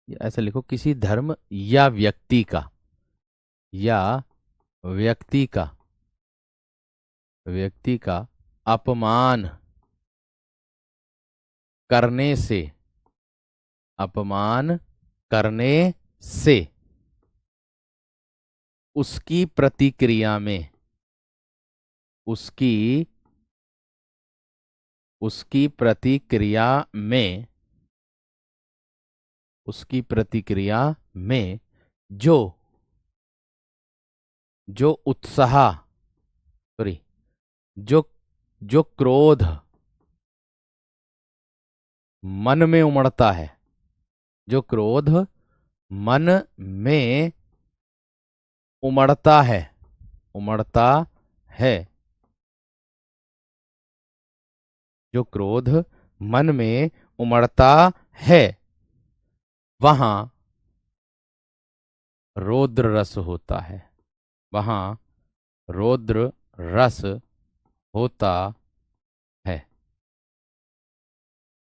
ऐसा लिखो, किसी धर्म या व्यक्ति का, या व्यक्ति का अपमान करने से, अपमान करने से उसकी प्रतिक्रिया में, उसकी उसकी प्रतिक्रिया में उसकी प्रतिक्रिया में जो जो उत्साह, सॉरी, जो जो क्रोध मन में उमड़ता है, जो क्रोध मन में उमड़ता है, उमड़ता है, जो क्रोध मन में उमड़ता है, वहां रौद्र रस होता है, वहां रौद्र रस होता है।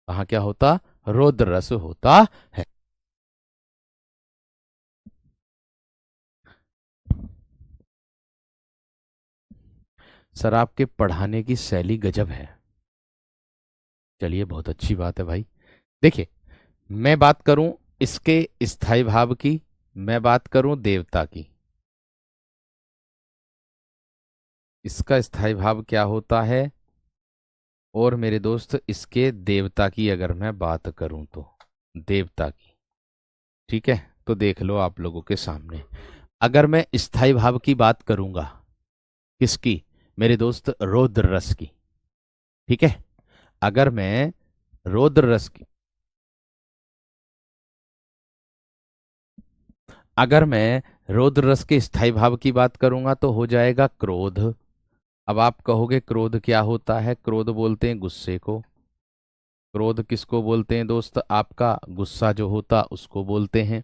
वहां क्या होता? रौद्र रस होता है। सर आपके पढ़ाने की शैली गजब है। चलिए बहुत अच्छी बात है भाई। देखिए, मैं बात करूं इसके स्थायी भाव की, मैं बात करूं देवता की। इसका स्थायी भाव क्या होता है, और मेरे दोस्त इसके देवता की अगर मैं बात करूं तो देवता की, ठीक है, तो देख लो आप लोगों के सामने। अगर मैं स्थायी भाव की बात करूंगा, किसकी? मेरे दोस्त रौद्र रस की, ठीक है। अगर मैं रौद्र रस की अगर मैं रौद्र रस के स्थायी भाव की बात करूंगा तो हो जाएगा क्रोध। अब आप कहोगे क्रोध क्या होता है? क्रोध बोलते हैं गुस्से को। क्रोध किसको बोलते हैं दोस्त? आपका गुस्सा जो होता उसको बोलते हैं,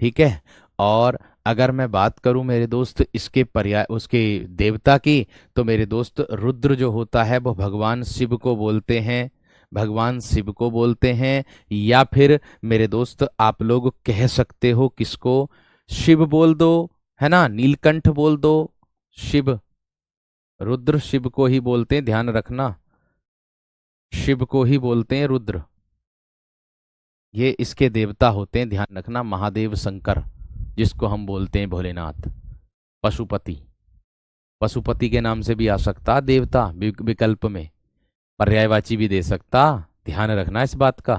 ठीक है। और अगर मैं बात करूं मेरे दोस्त इसके पर्याय, उसके देवता की, तो मेरे दोस्त रुद्र जो होता है वो भगवान शिव को बोलते हैं, भगवान शिव को बोलते हैं। या फिर मेरे दोस्त आप लोग कह सकते हो किसको? शिव बोल दो, है ना, नीलकंठ बोल दो। शिव, रुद्र शिव को ही बोलते हैं, ध्यान रखना, शिव को ही बोलते हैं रुद्र। ये इसके देवता होते हैं, ध्यान रखना, महादेव शंकर, जिसको हम बोलते हैं भोलेनाथ। पशुपति, पशुपति के नाम से भी आ सकता देवता, विकल्प में पर्यायवाची भी दे सकता, ध्यान रखना इस बात का,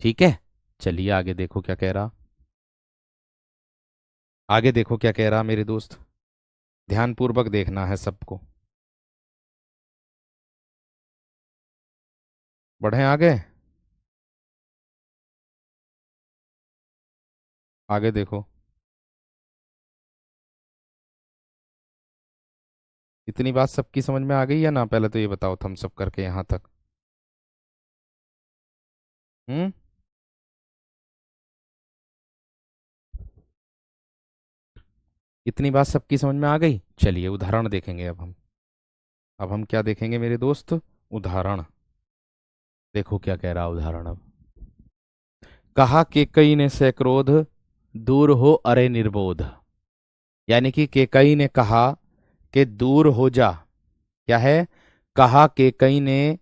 ठीक है। चलिए आगे देखो क्या कह रहा, आगे देखो क्या कह रहा मेरे दोस्त, ध्यानपूर्वक देखना है सबको। बढ़े आगे, आगे देखो। इतनी बात सबकी समझ में आ गई या ना? पहले तो ये बताओ, थम्स सब करके यहां तक। हम्म। इतनी बात सबकी समझ में आ गई। चलिए उदाहरण देखेंगे अब हम क्या देखेंगे मेरे दोस्त? उदाहरण। देखो क्या कह रहा उदाहरण अब। कहा केकई ने से क्रोध, दूर हो अरे निर्बोध। यानी कि केकई ने कहा कि दूर हो जा, क्या है? कहा केकई ने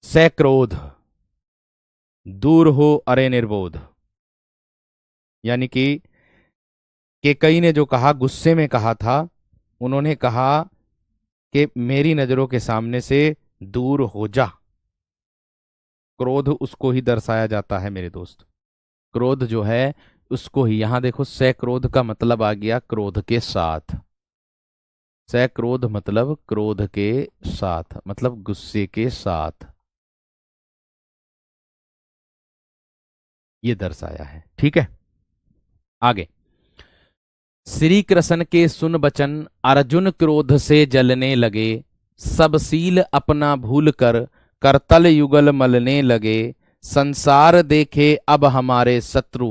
से क्रोध, दूर हो अरे निर्बोध। यानी कि केकई ने जो कहा, गुस्से में कहा था, उन्होंने कहा कि मेरी नजरों के सामने से दूर हो जा। क्रोध उसको ही दर्शाया जाता है मेरे दोस्त, क्रोध जो है उसको ही। यहां देखो, से क्रोध का मतलब आ गया क्रोध के साथ, से क्रोध मतलब क्रोध के साथ, मतलब गुस्से के साथ, ये दर्शाया है, ठीक है। आगे, श्री कृष्ण के सुन बचन, अर्जुन क्रोध से जलने लगे, सब सील अपना भूल कर करतल युगल मलने लगे। संसार देखे अब हमारे शत्रु,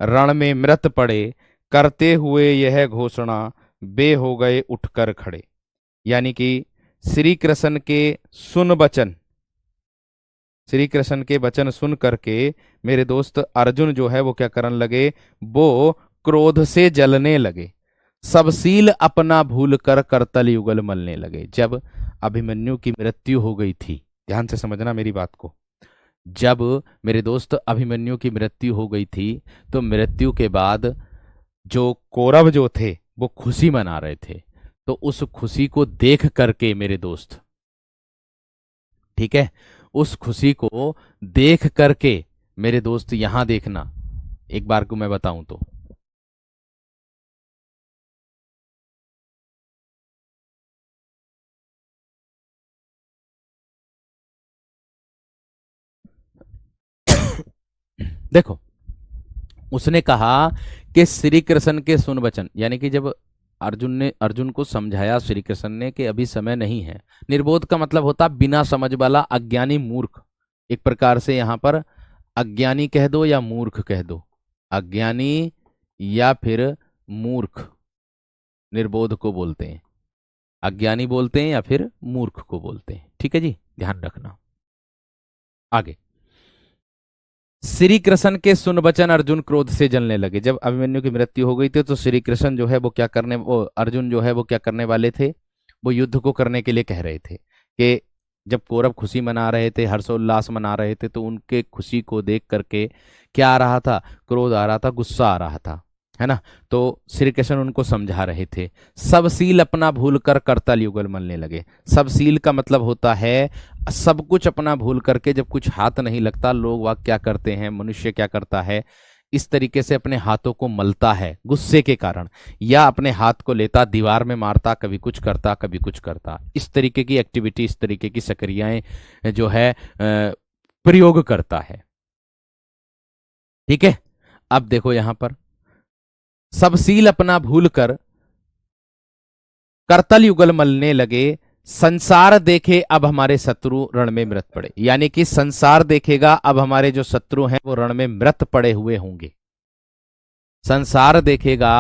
रण में मृत पड़े, करते हुए यह घोषणा, बे हो गए उठकर खड़े। यानी कि श्री कृष्ण के सुन बचन, श्री कृष्ण के वचन सुन करके मेरे दोस्त अर्जुन जो है वो क्या करने लगे? वो क्रोध से जलने लगे। सब सील अपना भूल कर करतल युगल मलने लगे। जब अभिमन्यु की मृत्यु हो गई थी, ध्यान से समझना मेरी बात को, जब मेरे दोस्त अभिमन्यु की मृत्यु हो गई थी, तो मृत्यु के बाद जो कौरव जो थे वो खुशी मना रहे थे। तो उस खुशी को देख करके मेरे दोस्त, ठीक है, उस खुशी को देख करके मेरे दोस्त यहां देखना, एक बार को मैं बताऊं तो, देखो, उसने कहा कि श्री कृष्ण के सुन वचन, यानी कि जब अर्जुन को समझाया श्री कृष्ण ने कि अभी समय नहीं है। निर्बोध का मतलब होता बिना समझ वाला, अज्ञानी, मूर्ख। एक प्रकार से यहां पर अज्ञानी कह दो या मूर्ख कह दो, अज्ञानी या फिर मूर्ख निर्बोध को बोलते हैं, अज्ञानी बोलते हैं या फिर मूर्ख को बोलते हैं। ठीक है जी, ध्यान रखना। आगे, श्री कृष्ण के सुन वचन अर्जुन क्रोध से जलने लगे। जब अभिमन्यु की मृत्यु हो गई थी तो श्री कृष्ण जो है वो क्या करने, वो अर्जुन जो है वो क्या करने वाले थे, वो युद्ध को करने के लिए कह रहे थे कि जब कौरव खुशी मना रहे थे, हर्षोल्लास मना रहे थे, तो उनके खुशी को देख करके क्या आ रहा था, क्रोध आ रहा था, गुस्सा आ रहा था, है ना। तो श्री कृष्ण उनको समझा रहे थे। सब सील अपना भूल कर करतल युगल मलने लगे। सब सील का मतलब होता है सब कुछ अपना भूल करके, जब कुछ हाथ नहीं लगता, लोग वाग क्या करते हैं, मनुष्य क्या करता है, इस तरीके से अपने हाथों को मलता है गुस्से के कारण, या अपने हाथ को लेता दीवार में मारता, कभी कुछ करता कभी कुछ करता, इस तरीके की एक्टिविटी, इस तरीके की सक्रियाएं जो है प्रयोग करता है। ठीक है, अब देखो यहां पर, सब सील अपना भूल कर करतल युगल मलने लगे। संसार देखे अब हमारे शत्रु रण में मृत पड़े, यानी कि संसार देखेगा अब हमारे जो शत्रु हैं वो रण में मृत पड़े हुए होंगे। संसार देखेगा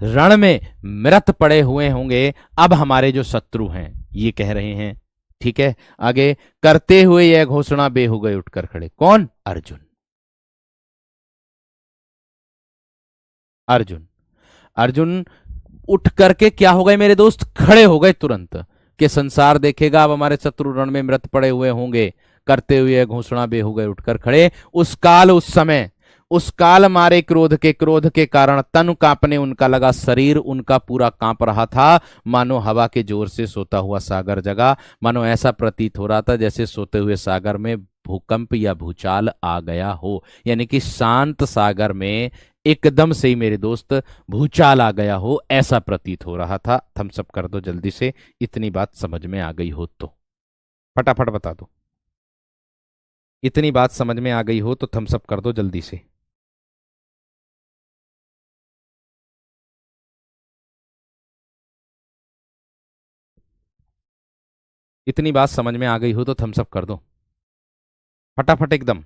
रण में मृत पड़े हुए होंगे अब हमारे जो शत्रु हैं, ये कह रहे हैं। ठीक है, आगे, करते हुए यह घोषणा बेहुए उठकर खड़े। कौन? अर्जुन। अर्जुन अर्जुन उठ करके क्या हो गए मेरे दोस्त, खड़े हो गए तुरंत, कि संसार देखेगा अब हमारे शत्रु रण में मृत पड़े हुए होंगे, करते हुए घोषणा बे हो गए उठकर खड़े। उस काल, उस समय, उस काल मारे क्रोध के कारण तन कांपने उनका लगा, शरीर उनका पूरा कांप रहा था, मानो हवा के जोर से सोता हुआ सागर जगा। मानो ऐसा प्रतीत हो रहा था जैसे सोते हुए सागर में भूकंप या भूचाल आ गया हो, यानी कि शांत सागर में एकदम से ही मेरे दोस्त भूचाल आ गया हो, ऐसा प्रतीत हो रहा था। थम्स अप कर दो जल्दी से, इतनी बात समझ में आ गई हो तो फटाफट बता दो। इतनी बात समझ में आ गई हो तो थम्स अप कर दो जल्दी से। इतनी बात समझ में आ गई हो तो थम्स अप कर दो फटाफट एकदम।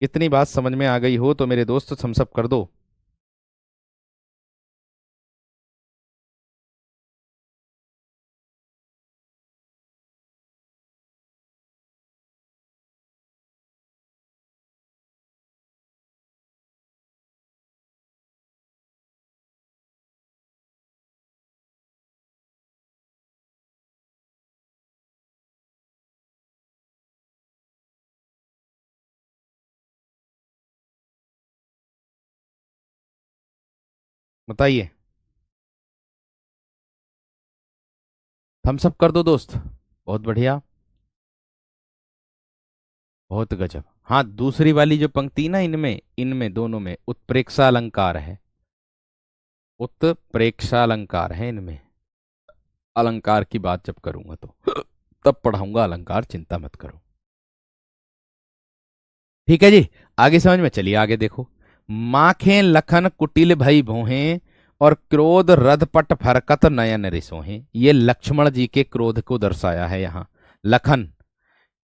इतनी बात समझ में आ गई हो तो मेरे दोस्त थम्स अप कर दो। बताइए, थम्स अप कर दो दोस्त। बहुत बढ़िया, बहुत गजब। हाँ, दूसरी वाली जो पंक्ति ना, इनमें इनमें दोनों में उत्प्रेक्षा अलंकार है, उत्प्रेक्षा अलंकार है इनमें। अलंकार की बात जब करूंगा तो तब पढ़ाऊंगा अलंकार, चिंता मत करो। ठीक है जी, आगे समझ में, चलिए आगे देखो। माखे लखन कुटिल भई भोहे, और क्रोध रधपट फरकत नयन रिसोहे। ये लक्ष्मण जी के क्रोध को दर्शाया है यहाँ। लखन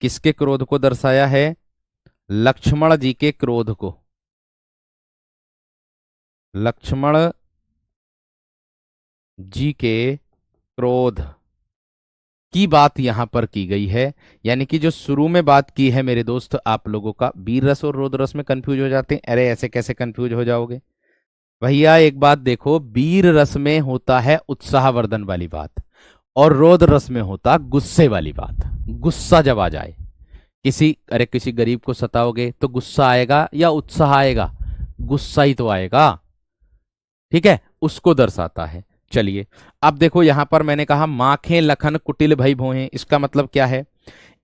किसके क्रोध को दर्शाया है? लक्ष्मण जी के क्रोध को। लक्ष्मण जी के क्रोध की बात यहां पर की गई है। यानी कि जो शुरू में बात की है मेरे दोस्त, आप लोगों का वीर रस और रोद रस में कंफ्यूज हो जाते हैं। अरे ऐसे कैसे कंफ्यूज हो जाओगे भैया, एक बात देखो, वीर रस में होता है उत्साहवर्धन वाली बात, और रोद रस में होता गुस्से वाली बात। गुस्सा जब आ जाए, किसी गरीब को सताओगे तो गुस्सा आएगा या उत्साह आएगा? गुस्सा ही तो आएगा। ठीक है, उसको दर्शाता है। चलिए, अब देखो यहां पर मैंने कहा माखे लखन कुटिल भई भोहे, इसका मतलब क्या है?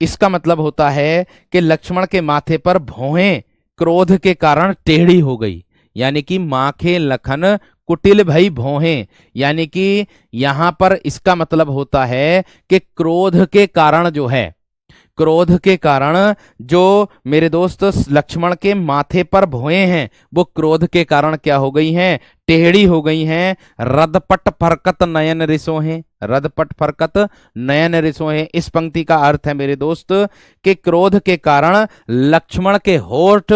इसका मतलब होता है कि लक्ष्मण के माथे पर भौहें क्रोध के कारण टेढ़ी हो गई। यानी कि माखे लखन कुटिल भई भौहें, यानी कि यहां पर इसका मतलब होता है कि क्रोध के कारण जो है, क्रोध के कारण जो मेरे दोस्त लक्ष्मण के माथे पर भौएं हैं, वो क्रोध के कारण क्या हो गई हैं? टेढ़ी हो गई हैं। रदपट फरकत नयन रिसो हैं, रदपट फरकत नयन रिसो हैं। इस पंक्ति का अर्थ है मेरे दोस्त कि क्रोध के कारण लक्ष्मण के होठ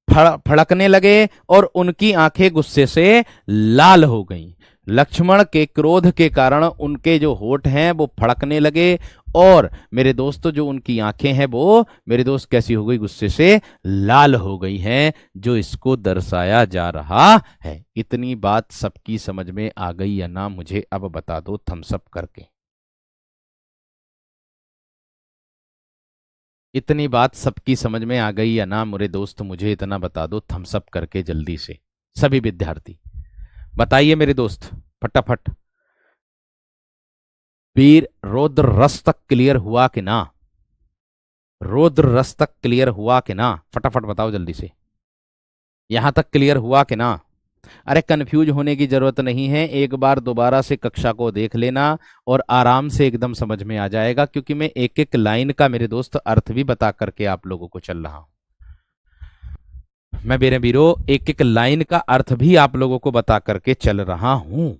फड़कने लगे और उनकी आंखें गुस्से से लाल हो गईं। लक्ष्मण के क्रोध के कारण उनके जो होठ हैं वो फड़कने लगे, और मेरे दोस्तों जो उनकी आंखें हैं वो मेरे दोस्त कैसी हो गई? गुस्से से लाल हो गई हैं, जो इसको दर्शाया जा रहा है। इतनी बात सबकी समझ में आ गई या ना, मुझे अब बता दो थम्स अप करके। इतनी बात सबकी समझ में आ गई या ना मेरे दोस्त, मुझे इतना बता दो थम्स अप करके जल्दी से। सभी विद्यार्थी बताइए मेरे दोस्त फटाफट। वीर रौद्र रस तक क्लियर हुआ कि ना? रौद्र रस तक क्लियर हुआ कि ना? फटाफट बताओ जल्दी से, यहां तक क्लियर हुआ कि ना? अरे कंफ्यूज होने की जरूरत नहीं है, एक बार दोबारा से कक्षा को देख लेना और आराम से एकदम समझ में आ जाएगा, क्योंकि मैं एक एक लाइन का मेरे दोस्त अर्थ भी बता करके आप लोगों को चल रहा हूं। मैं मेरे वीरो एक एक लाइन का अर्थ भी आप लोगों को बता करके चल रहा हूं,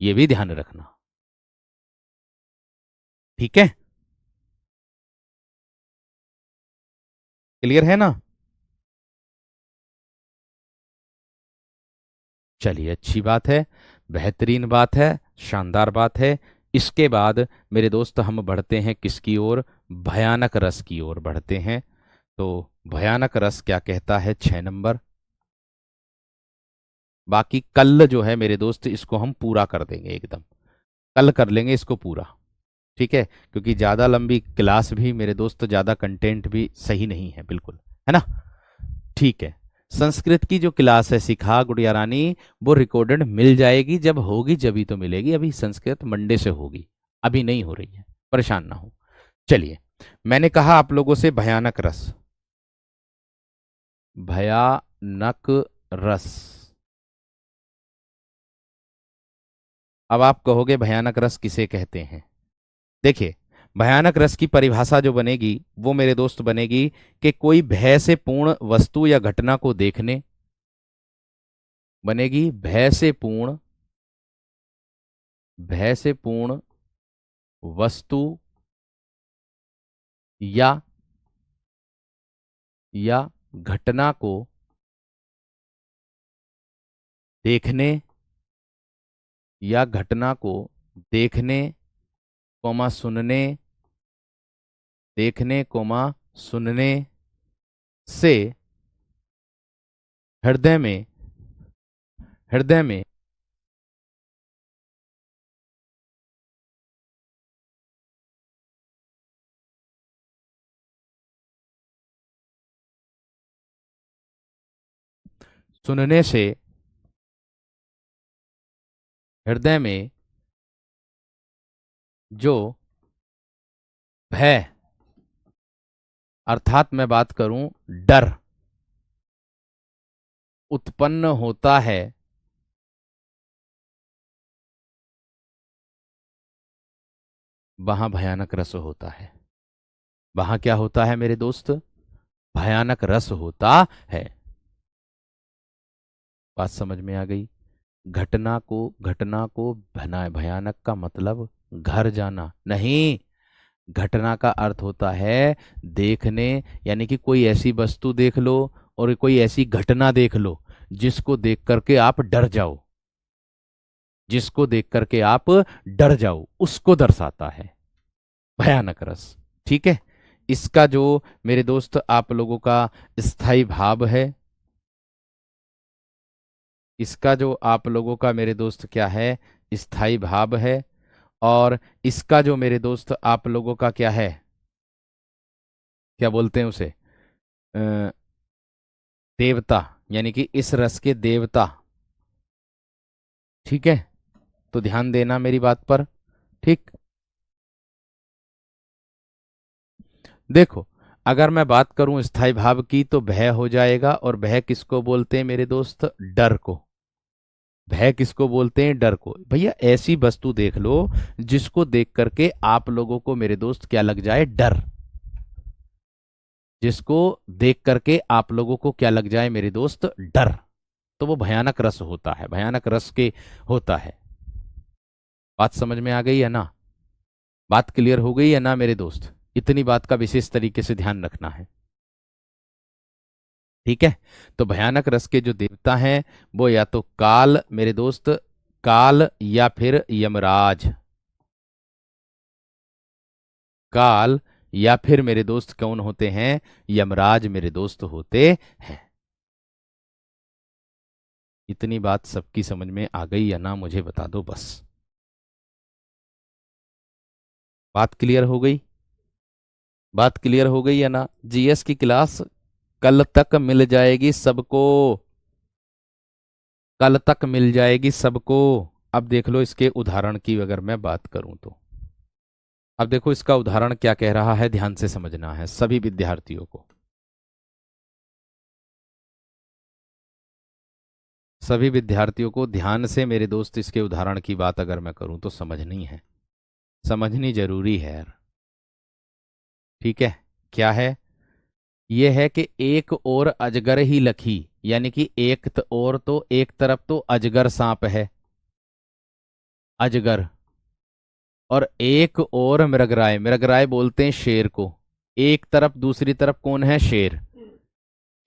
ये भी ध्यान रखना। ठीक है, क्लियर है ना? चलिए, अच्छी बात है, बेहतरीन बात है, शानदार बात है। इसके बाद मेरे दोस्त हम बढ़ते हैं किसकी ओर? भयानक रस की ओर बढ़ते हैं। तो भयानक रस क्या कहता है? 6 नंबर। बाकी कल जो है मेरे दोस्त इसको हम पूरा कर देंगे एकदम, कल कर लेंगे इसको पूरा। ठीक है, क्योंकि ज़्यादा लंबी क्लास भी मेरे दोस्त, ज़्यादा कंटेंट भी सही नहीं है, बिल्कुल, है ना? ठीक है, संस्कृत की जो क्लास है सिखा गुड़िया रानी, वो रिकॉर्डेड मिल जाएगी, जब होगी जब ही तो मिलेगी। अभी संस्कृत मंडे से होगी, अभी नहीं हो रही है, परेशान ना हो। चलिए, मैंने कहा आप लोगों से भयानक रस, भयानक रस। अब आप कहोगे भयानक रस किसे कहते हैं? देखिए, भयानक रस की परिभाषा जो बनेगी वो मेरे दोस्त बनेगी कि कोई भय से पूर्ण वस्तु या घटना को देखने, बनेगी भय से पूर्ण वस्तु या घटना को देखने, या घटना को देखने कोमा सुनने, देखने कोमा सुनने से हृदय में, हृदय में सुनने से हृदय में जो भय, अर्थात मैं बात करूं डर, उत्पन्न होता है, वहां भयानक रस होता है। वहां क्या होता है मेरे दोस्त? भयानक रस होता है। बात समझ में आ गई? घटना को भयानक का मतलब घर जाना नहीं। घटना का अर्थ होता है देखने, यानी कि कोई ऐसी वस्तु देख लो और कोई ऐसी घटना देख लो जिसको देख करके आप डर जाओ, जिसको देख करके आप डर जाओ, उसको दर्शाता है। भयानक रस। ठीक है, इसका जो मेरे दोस्त आप लोगों का स्थायी भाव है, इसका जो आप लोगों का मेरे दोस्त क्या है, स्थायी भाव है। और इसका जो मेरे दोस्त आप लोगों का क्या है, क्या बोलते हैं उसे, अ, देवता, यानी कि इस रस के देवता। ठीक है, तो ध्यान देना मेरी बात पर। ठीक, देखो, अगर मैं बात करूं स्थायी भाव की तो भय हो जाएगा, और भय किसको बोलते हैं मेरे दोस्त, डर को। भय किसको बोलते हैं, डर को। भैया ऐसी वस्तु देख लो जिसको देख करके आप लोगों को मेरे दोस्त क्या लग जाए, डर। जिसको देख करके आप लोगों को क्या लग जाए मेरे दोस्त, डर, तो वो भयानक रस होता है, भयानक रस के होता है। बात समझ में आ गई है ना, बात क्लियर हो गई है ना मेरे दोस्त, इतनी बात का विशेष तरीके से ध्यान रखना है। ठीक है, तो भयानक रस के जो देवता हैं वो या तो काल मेरे दोस्त, काल या फिर यमराज। काल या फिर मेरे दोस्त कौन होते हैं, यमराज मेरे दोस्त होते हैं। इतनी बात सबकी समझ में आ गई या ना, मुझे बता दो बस। बात क्लियर हो गई, बात क्लियर हो गई या ना। जीएस की क्लास कल तक मिल जाएगी सबको, कल तक मिल जाएगी सबको। अब देख लो इसके उदाहरण की अगर मैं बात करूं तो, अब देखो इसका उदाहरण क्या कह रहा है, ध्यान से समझना है सभी विद्यार्थियों को। सभी विद्यार्थियों को ध्यान से मेरे दोस्त, इसके उदाहरण की बात अगर मैं करूं तो समझनी है, समझनी जरूरी है यार। ठीक है, क्या है, यह है कि एक और अजगर ही लखी, यानी कि एक और तो एक तरफ तो अजगर सांप है, अजगर, और एक और मृगराय, मृगराय बोलते हैं शेर को, एक तरफ दूसरी तरफ कौन है, शेर।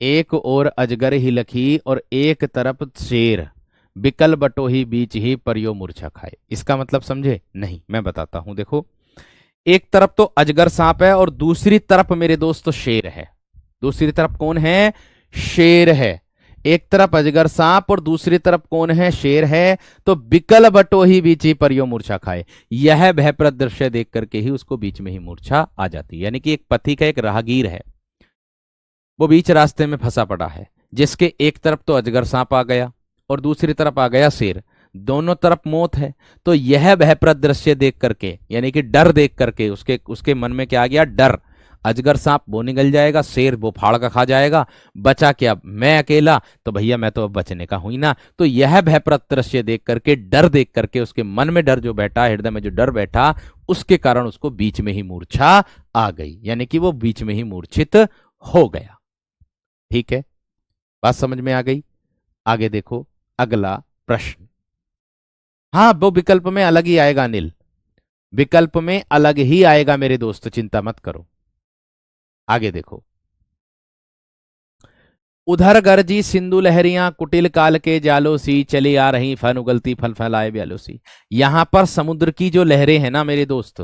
एक और अजगर ही लखी और एक तरफ शेर, बिकल बटो ही बीच ही परियो मूर्छा खाए। इसका मतलब समझे, नहीं मैं बताता हूं, देखो, एक तरफ तो अजगर सांप है और दूसरी तरफ मेरे दोस्त शेर है। दूसरी तरफ कौन है, शेर है। एक तरफ अजगर सांप और दूसरी तरफ कौन है, शेर है। तो बिकल बटो ही बीच ही परियो मूर्छा खाए, यह भयप्रद दृश्य देख करके ही उसको बीच में ही मूर्छा आ जाती है। यानी कि एक पथिक है, एक राहगीर है, वो बीच रास्ते में फंसा पड़ा है, जिसके एक तरफ तो अजगर सांप आ गया और दूसरी तरफ आ गया शेर, दोनों तरफ मौत है। तो यह भयप्रद दृश्य देख करके, यानी कि डर देख करके, उसके उसके मन में क्या आ गया, डर। अजगर सांप वो निगल जाएगा, शेर वो फाड़ का खा जाएगा, बचा क्या मैं अकेला, तो भैया मैं तो अब बचने का हुई ना। तो यह भयप्रद दृश्य देख करके, डर देख करके, उसके मन में डर जो बैठा, हृदय में जो डर बैठा, उसके कारण उसको बीच में ही मूर्छा आ गई, यानी कि वो बीच में ही मूर्छित हो गया। ठीक है, बात समझ में आ गई। आगे देखो अगला प्रश्न। हाँ, वो विकल्प में अलग ही आएगा अनिल, विकल्प में अलग ही आएगा मेरे दोस्त, चिंता मत करो। आगे देखो, उधर गरजी सिंधु लहरियां कुटिल काल के जालो सी, चली आ रही फन उगलती फल फैलाए ब्यालो सी। यहां पर समुद्र की जो लहरें हैं ना मेरे दोस्त,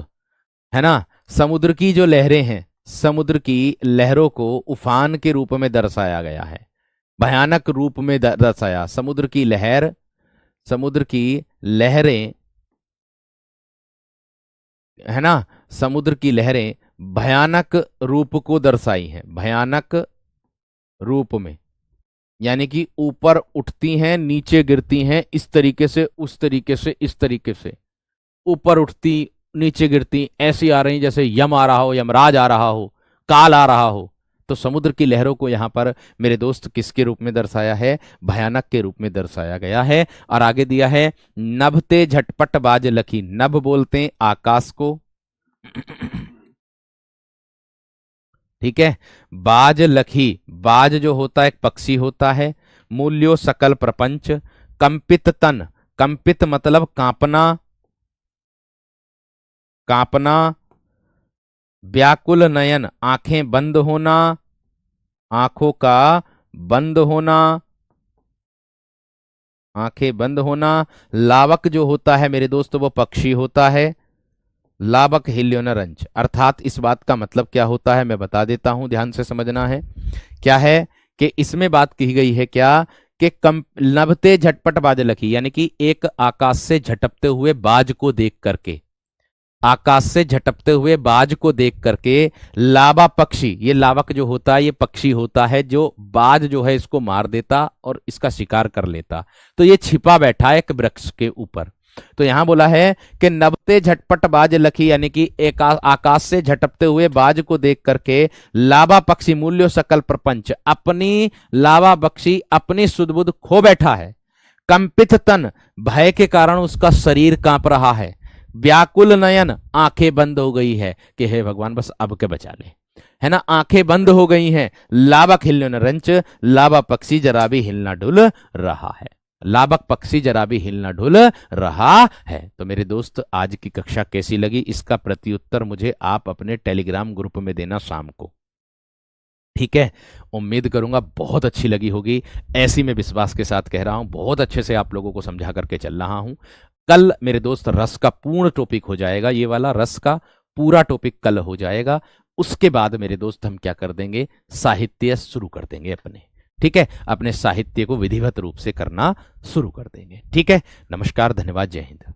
है ना, समुद्र की जो लहरें हैं, समुद्र की लहरों को उफान के रूप में दर्शाया गया है, भयानक रूप में दर्शाया। समुद्र की लहर, समुद्र की लहरें, है ना, समुद्र की लहरें भयानक रूप को दर्शाई हैं, भयानक रूप में, यानी कि ऊपर उठती हैं नीचे गिरती हैं, इस तरीके से उस तरीके से इस तरीके से, ऊपर उठती नीचे गिरती, ऐसी आ रही जैसे यम आ रहा हो, यमराज आ रहा हो, काल आ रहा हो। तो समुद्र की लहरों को यहां पर मेरे दोस्त किसके रूप में दर्शाया है, भयानक के रूप में दर्शाया गया है। और आगे दिया है, नभते झटपट बाज लखी, नभ बोलते हैं आकाश को, ठीक है, बाज लखी, बाज जो होता है एक पक्षी होता है, मूल्यो सकल प्रपंच, कंपित तन, कंपित मतलब कांपना, कांपना, व्याकुल नयन आंखें बंद होना, आंखों का बंद होना, आंखें बंद होना। लावक जो होता है मेरे दोस्त वो पक्षी होता है, लाबक हिल्यो न रंच। अर्थात इस बात का मतलब क्या होता है मैं बता देता हूं, ध्यान से समझना है। क्या है कि इसमें बात की गई है क्या कि कम नभते झटपट बाज लखी, यानी कि एक आकाश से झटपते हुए बाज को देख करके, आकाश से झटपते हुए बाज को देख करके लावा पक्षी, ये लावक जो होता है ये पक्षी होता है जो बाज जो है इसको मार देता और इसका शिकार कर लेता। तो ये छिपा बैठा है एक वृक्ष के ऊपर। तो यहां बोला है कि नबते झटपट बाज लखी, यानी कि एक आकाश से झटपते हुए बाज को देख करके लावा पक्षी मूल्यो सकल प्रपंच, अपनी लावा पक्षी अपनी सुध-बुध खो बैठा है। कंपित तन, भय के कारण उसका शरीर कांप रहा है। व्याकुल नयन, आंखें बंद हो गई है कि हे भगवान बस अब के बचा ले, है ना, आंखें बंद हो गई हैं। लाबक हिल्यो न रंच, लावा पक्षी जरा भी हिलना डुल रहा है, लाबक पक्षी जरा भी हिलना डुल रहा है। तो मेरे दोस्त आज की कक्षा कैसी लगी, इसका प्रत्युत्तर मुझे आप अपने टेलीग्राम ग्रुप में देना शाम को, ठीक है। उम्मीद करूंगा बहुत अच्छी लगी होगी, ऐसी मैं विश्वास के साथ कह रहा हूं, बहुत अच्छे से आप लोगों को समझा करके चल रहा हूं। कल मेरे दोस्त रस का पूर्ण टॉपिक हो जाएगा, ये वाला रस का पूरा टॉपिक कल हो जाएगा। उसके बाद मेरे दोस्त हम क्या कर देंगे, साहित्य शुरू कर देंगे अपने, ठीक है, अपने साहित्य को विधिवत रूप से करना शुरू कर देंगे, ठीक है। नमस्कार, धन्यवाद, जय हिंद।